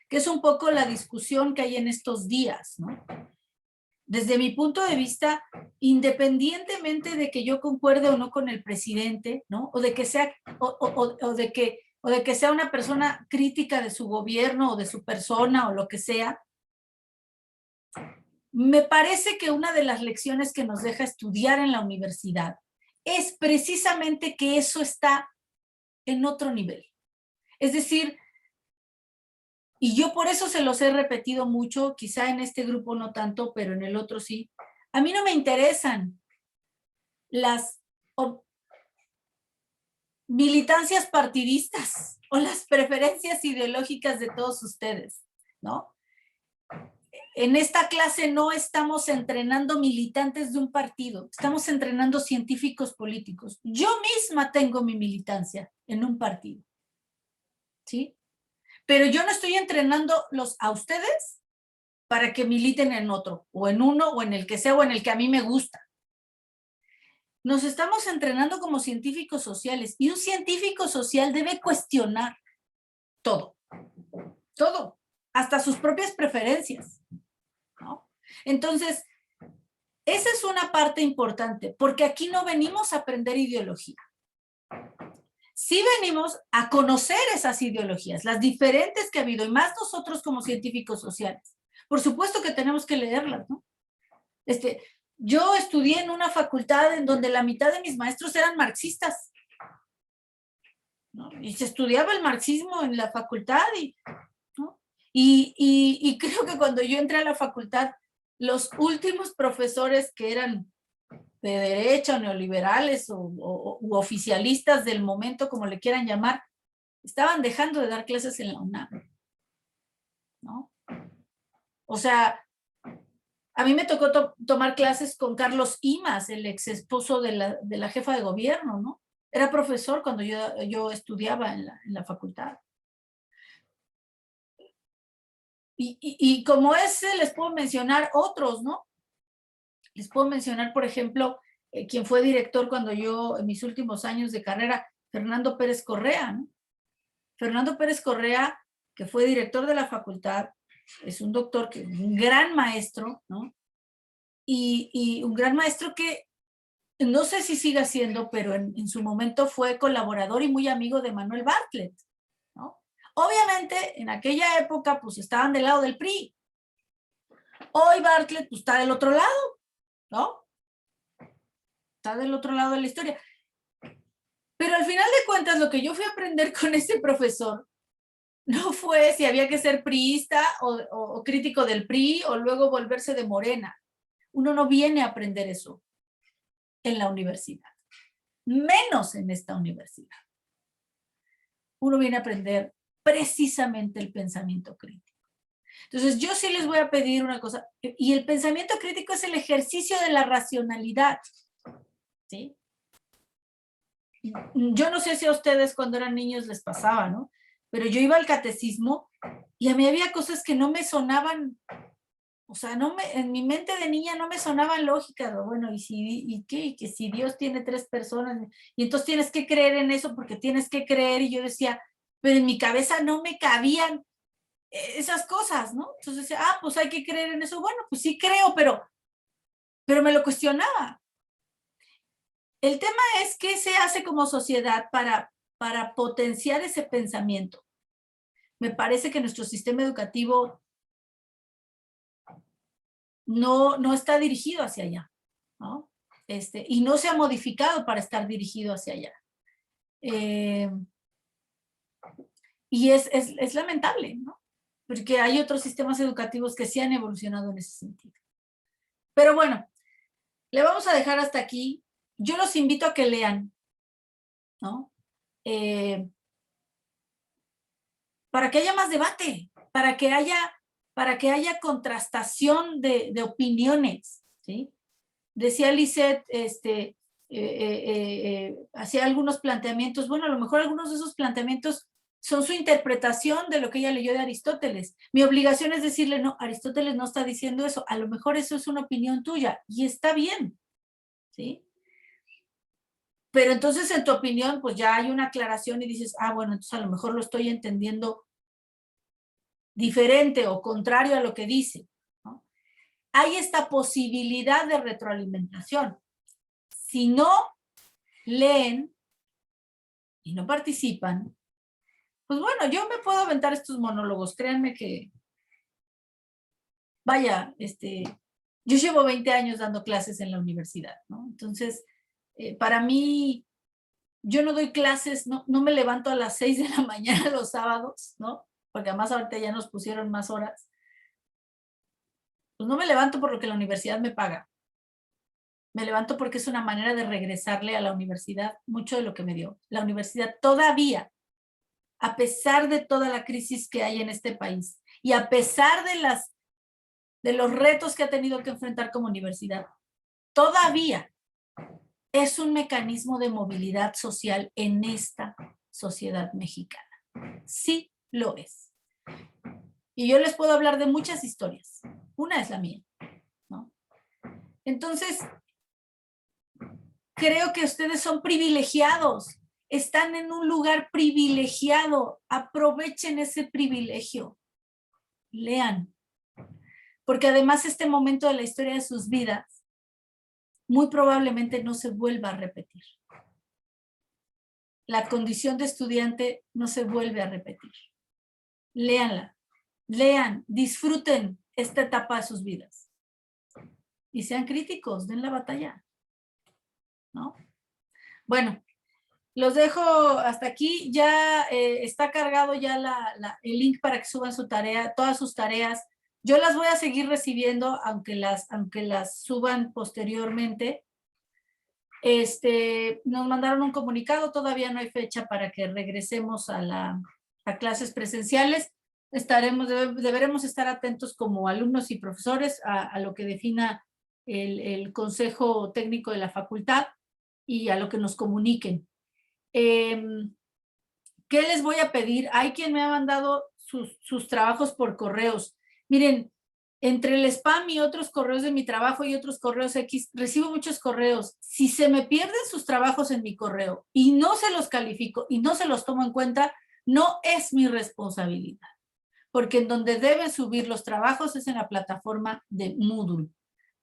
que es un poco la discusión que hay en estos días, ¿no? Desde mi punto de vista, independientemente de que yo concuerde o no con el presidente, ¿no? O de que sea, o de que sea una persona crítica de su gobierno o de su persona o lo que sea, me parece que una de las lecciones que nos deja estudiar en la universidad es precisamente que eso está en otro nivel. Es decir, y yo por eso se los he repetido mucho, quizá en este grupo no tanto, pero en el otro sí. A mí no me interesan las militancias partidistas o las preferencias ideológicas de todos ustedes, ¿no? En esta clase no estamos entrenando militantes de un partido, estamos entrenando científicos políticos. Yo misma tengo mi militancia en un partido, ¿sí? Pero yo no estoy entrenándolos a ustedes para que militen en otro, o en uno, o en el que sea, o en el que a mí me gusta. Nos estamos entrenando como científicos sociales, y un científico social debe cuestionar todo, hasta sus propias preferencias, ¿no? Entonces, esa es una parte importante, porque aquí no venimos a aprender ideología. Sí venimos a conocer esas ideologías, las diferentes que ha habido, y más nosotros como científicos sociales. Por supuesto que tenemos que leerlas, ¿no? Yo estudié en una facultad en donde la mitad de mis maestros eran marxistas, ¿no? Y se estudiaba el marxismo en la facultad, ¿no? Y creo que cuando yo entré a la facultad, los últimos profesores que eran de derecha o neoliberales u oficialistas del momento, como le quieran llamar, estaban dejando de dar clases en la UNAM, ¿no? O sea, a mí me tocó tomar clases con Carlos Imas, el ex esposo de la jefa de gobierno, ¿no? Era profesor cuando yo estudiaba en la facultad. Y como ese, les puedo mencionar otros, ¿no? Les puedo mencionar, por ejemplo, quien fue director cuando yo, en mis últimos años de carrera, Fernando Pérez Correa, ¿no? Fernando Pérez Correa, que fue director de la facultad, es un doctor, un gran maestro, ¿no? Y un gran maestro que no sé si siga siendo, pero en su momento fue colaborador y muy amigo de Manuel Bartlett, ¿no? Obviamente, en aquella época, pues estaban del lado del PRI. Hoy Bartlett, pues está del otro lado, ¿no? Está del otro lado de la historia. Pero al final de cuentas, lo que yo fui a aprender con ese profesor no fue si había que ser priista o crítico del PRI o luego volverse de Morena. Uno no viene a aprender eso en la universidad, menos en esta universidad. Uno viene a aprender precisamente el pensamiento crítico. Entonces, yo sí les voy a pedir una cosa, y el pensamiento crítico es el ejercicio de la racionalidad, ¿sí? Yo no sé si a ustedes cuando eran niños les pasaba, ¿no? Pero yo iba al catecismo y a mí había cosas que no me sonaban, o sea, en mi mente de niña no me sonaban lógicas. Bueno, ¿y qué? Y que si Dios tiene 3 personas, y entonces tienes que creer en eso porque tienes que creer, y yo decía, pero en mi cabeza no me cabían esas cosas, ¿no? Entonces decía, pues hay que creer en eso. Bueno, pues sí creo, pero me lo cuestionaba. El tema es qué se hace como sociedad para potenciar ese pensamiento. Me parece que nuestro sistema educativo no está dirigido hacia allá, ¿no? Y no se ha modificado para estar dirigido hacia allá. Y es lamentable, ¿no? Porque hay otros sistemas educativos que sí han evolucionado en ese sentido. Pero bueno, le vamos a dejar hasta aquí. Yo los invito a que lean, ¿no? Para que haya más debate, para que haya contrastación de opiniones, ¿sí? Decía Lisette, hacía algunos planteamientos. Bueno, a lo mejor algunos de esos planteamientos son su interpretación de lo que ella leyó de Aristóteles. Mi obligación es decirle, no, Aristóteles no está diciendo eso, a lo mejor eso es una opinión tuya, y está bien, ¿sí? Pero entonces en tu opinión, pues ya hay una aclaración y dices, bueno, entonces a lo mejor lo estoy entendiendo diferente o contrario a lo que dice, ¿no? Hay esta posibilidad de retroalimentación. Si no leen y no participan, pues bueno, yo me puedo aventar estos monólogos, créanme que, vaya, yo llevo 20 años dando clases en la universidad, ¿no? Entonces, para mí, yo no doy clases, no me levanto a las 6 de la mañana los sábados, ¿no? Porque además ahorita ya nos pusieron más horas. Pues no me levanto por lo que la universidad me paga. Me levanto porque es una manera de regresarle a la universidad mucho de lo que me dio. La universidad todavía, a pesar de toda la crisis que hay en este país y a pesar de los retos que ha tenido que enfrentar como universidad, todavía es un mecanismo de movilidad social en esta sociedad mexicana. Sí lo es. Y yo les puedo hablar de muchas historias. Una es la mía, ¿no? Entonces, creo que ustedes son privilegiados. Están en un lugar privilegiado. Aprovechen ese privilegio. Lean. Porque además este momento de la historia de sus vidas muy probablemente no se vuelva a repetir. La condición de estudiante no se vuelve a repetir. Léanla. Lean, disfruten esta etapa de sus vidas. Y sean críticos, den la batalla, ¿no? Bueno, los dejo hasta aquí. Ya está cargado ya el link para que suban su tarea, todas sus tareas Yo las voy a seguir recibiendo, aunque las suban posteriormente. Nos mandaron un comunicado, todavía no hay fecha para que regresemos a clases presenciales. Deberemos estar atentos como alumnos y profesores a lo que defina el Consejo Técnico de la Facultad y a lo que nos comuniquen. ¿Qué les voy a pedir? Hay quien me ha mandado sus trabajos por correos. Miren, entre el spam y otros correos de mi trabajo y otros correos X, recibo muchos correos. Si se me pierden sus trabajos en mi correo y no se los califico y no se los tomo en cuenta, no es mi responsabilidad. Porque en donde deben subir los trabajos es en la plataforma de Moodle.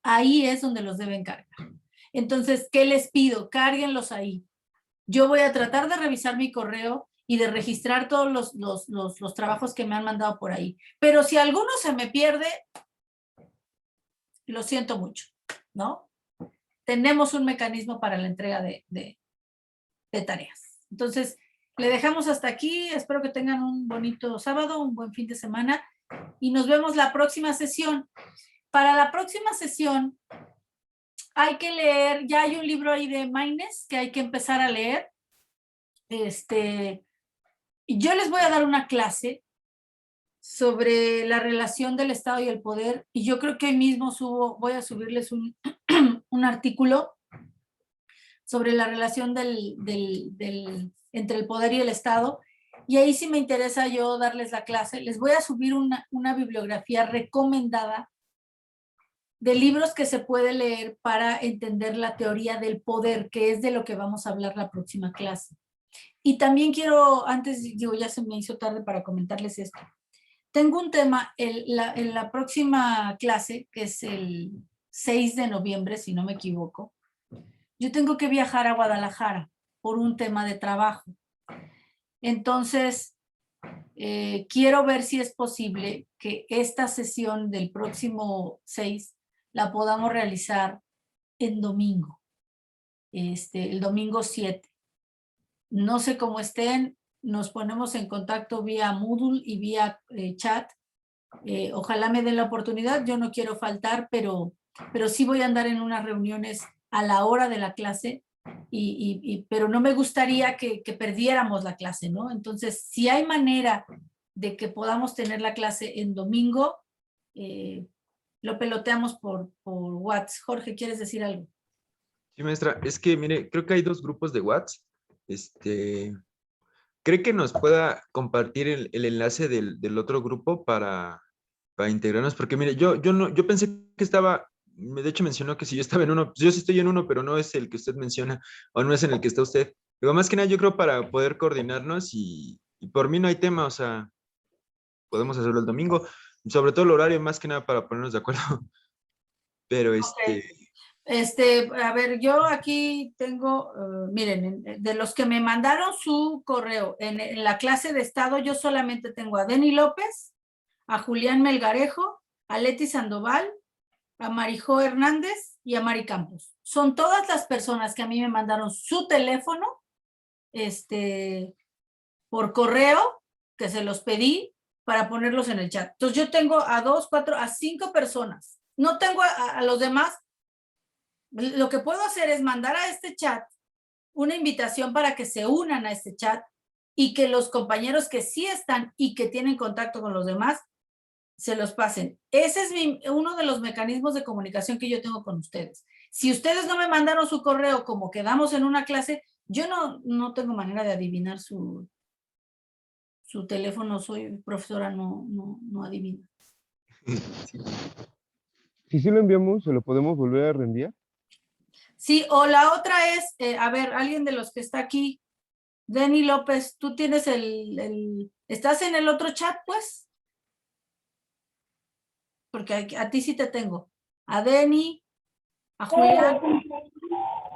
Ahí es donde los deben cargar. Entonces, ¿qué les pido? Cárguenlos ahí. Yo voy a tratar de revisar mi correo y de registrar todos los trabajos que me han mandado por ahí. Pero si alguno se me pierde, lo siento mucho, ¿no? Tenemos un mecanismo para la entrega de tareas. Entonces, le dejamos hasta aquí. Espero que tengan un bonito sábado, un buen fin de semana y nos vemos la próxima sesión. Para la próxima sesión hay que leer, ya hay un libro ahí de Maynes que hay que empezar a leer. Yo les voy a dar una clase sobre la relación del Estado y el poder, y yo creo que hoy mismo voy a subirles un artículo sobre la relación entre el poder y el Estado, y ahí sí me interesa yo darles la clase. Les voy a subir una bibliografía recomendada de libros que se puede leer para entender la teoría del poder, que es de lo que vamos a hablar la próxima clase. Y también quiero, ya se me hizo tarde para comentarles esto. Tengo un tema en la próxima clase, que es el 6 de noviembre, si no me equivoco. Yo tengo que viajar a Guadalajara por un tema de trabajo. Entonces, quiero ver si es posible que esta sesión del próximo 6 la podamos realizar en domingo, el domingo 7. No sé cómo estén, nos ponemos en contacto vía Moodle y vía chat. Ojalá me den la oportunidad, yo no quiero faltar, pero sí voy a andar en unas reuniones a la hora de la clase, pero no me gustaría que perdiéramos la clase, ¿no? Entonces, si hay manera de que podamos tener la clase en domingo, lo peloteamos por WhatsApp. Jorge, ¿quieres decir algo? Sí, maestra, es que mire, creo que hay dos grupos de WhatsApp. ¿Cree que nos pueda compartir el enlace del otro grupo para integrarnos? Porque mire, yo pensé que estaba, de hecho mencionó que si yo estaba en uno, pues yo sí estoy en uno, pero no es el que usted menciona, o no es en el que está usted. Pero más que nada yo creo para poder coordinarnos y por mí no hay tema, o sea, podemos hacerlo el domingo, sobre todo el horario, más que nada para ponernos de acuerdo. Pero Okay. A ver, yo aquí tengo, miren, de los que me mandaron su correo en la clase de Estado, yo solamente tengo a Denny López, a Julián Melgarejo, a Leti Sandoval, a Marijó Hernández y a Mari Campos. Son todas las personas que a mí me mandaron su teléfono, por correo, que se los pedí para ponerlos en el chat. Entonces yo tengo a 2, 4, a 5 personas. No tengo a los demás. Lo que puedo hacer es mandar a este chat una invitación para que se unan a este chat y que los compañeros que sí están y que tienen contacto con los demás se los pasen. Ese es uno de los mecanismos de comunicación que yo tengo con ustedes. Si ustedes no me mandaron su correo como quedamos en una clase, yo no tengo manera de adivinar su teléfono. Soy profesora, no adivino. Si sí lo enviamos, ¿se lo podemos volver a reenviar? Sí, o la otra es, a ver, alguien de los que está aquí, Denny López, tú tienes ¿estás en el otro chat, pues? Porque a ti sí te tengo. A Denny, a Julián.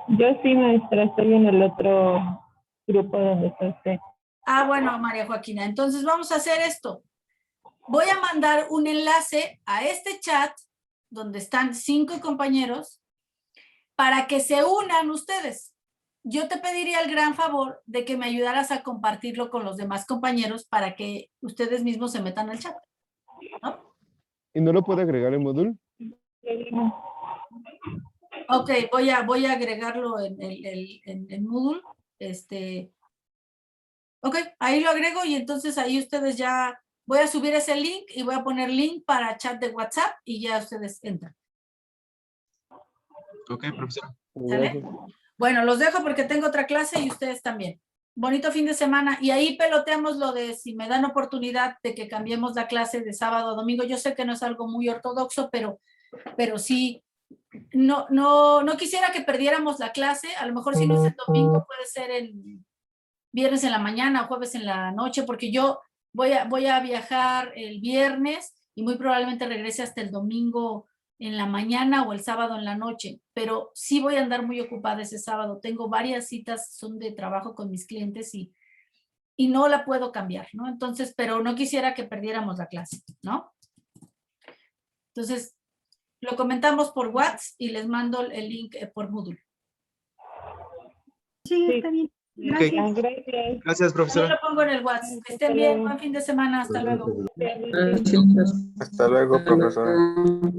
Yo sí, maestra, estoy en el otro grupo donde está usted. Ah, bueno, María Joaquina, entonces vamos a hacer esto. Voy a mandar un enlace a este chat donde están 5 compañeros para que se unan ustedes. Yo te pediría el gran favor de que me ayudaras a compartirlo con los demás compañeros para que ustedes mismos se metan al chat, ¿no? ¿Y no lo puede agregar en Moodle? Ok, voy a agregarlo en Moodle. Ok, ahí lo agrego y entonces ahí ustedes ya, voy a subir ese link y voy a poner link para chat de WhatsApp y ya ustedes entran. Ok, profesora. ¿Sale? Gracias. Bueno, los dejo porque tengo otra clase y ustedes también. Bonito fin de semana. Y ahí peloteamos lo de si me dan oportunidad de que cambiemos la clase de sábado a domingo. Yo sé que no es algo muy ortodoxo, pero sí, no quisiera que perdiéramos la clase. A lo mejor si no es el domingo, puede ser el viernes en la mañana o jueves en la noche, porque yo voy a viajar el viernes y muy probablemente regrese hasta el domingo en la mañana o el sábado en la noche, pero sí voy a andar muy ocupada ese sábado. Tengo varias citas, son de trabajo con mis clientes y no la puedo cambiar, ¿no? Entonces, pero no quisiera que perdiéramos la clase, ¿no? Entonces, lo comentamos por WhatsApp y les mando el link por Moodle. Sí, está bien. Gracias. Gracias. Gracias, Yo profesora. lo pongo en el WhatsApp. Que estén bien, buen fin de semana, hasta luego. Hasta luego, profesor.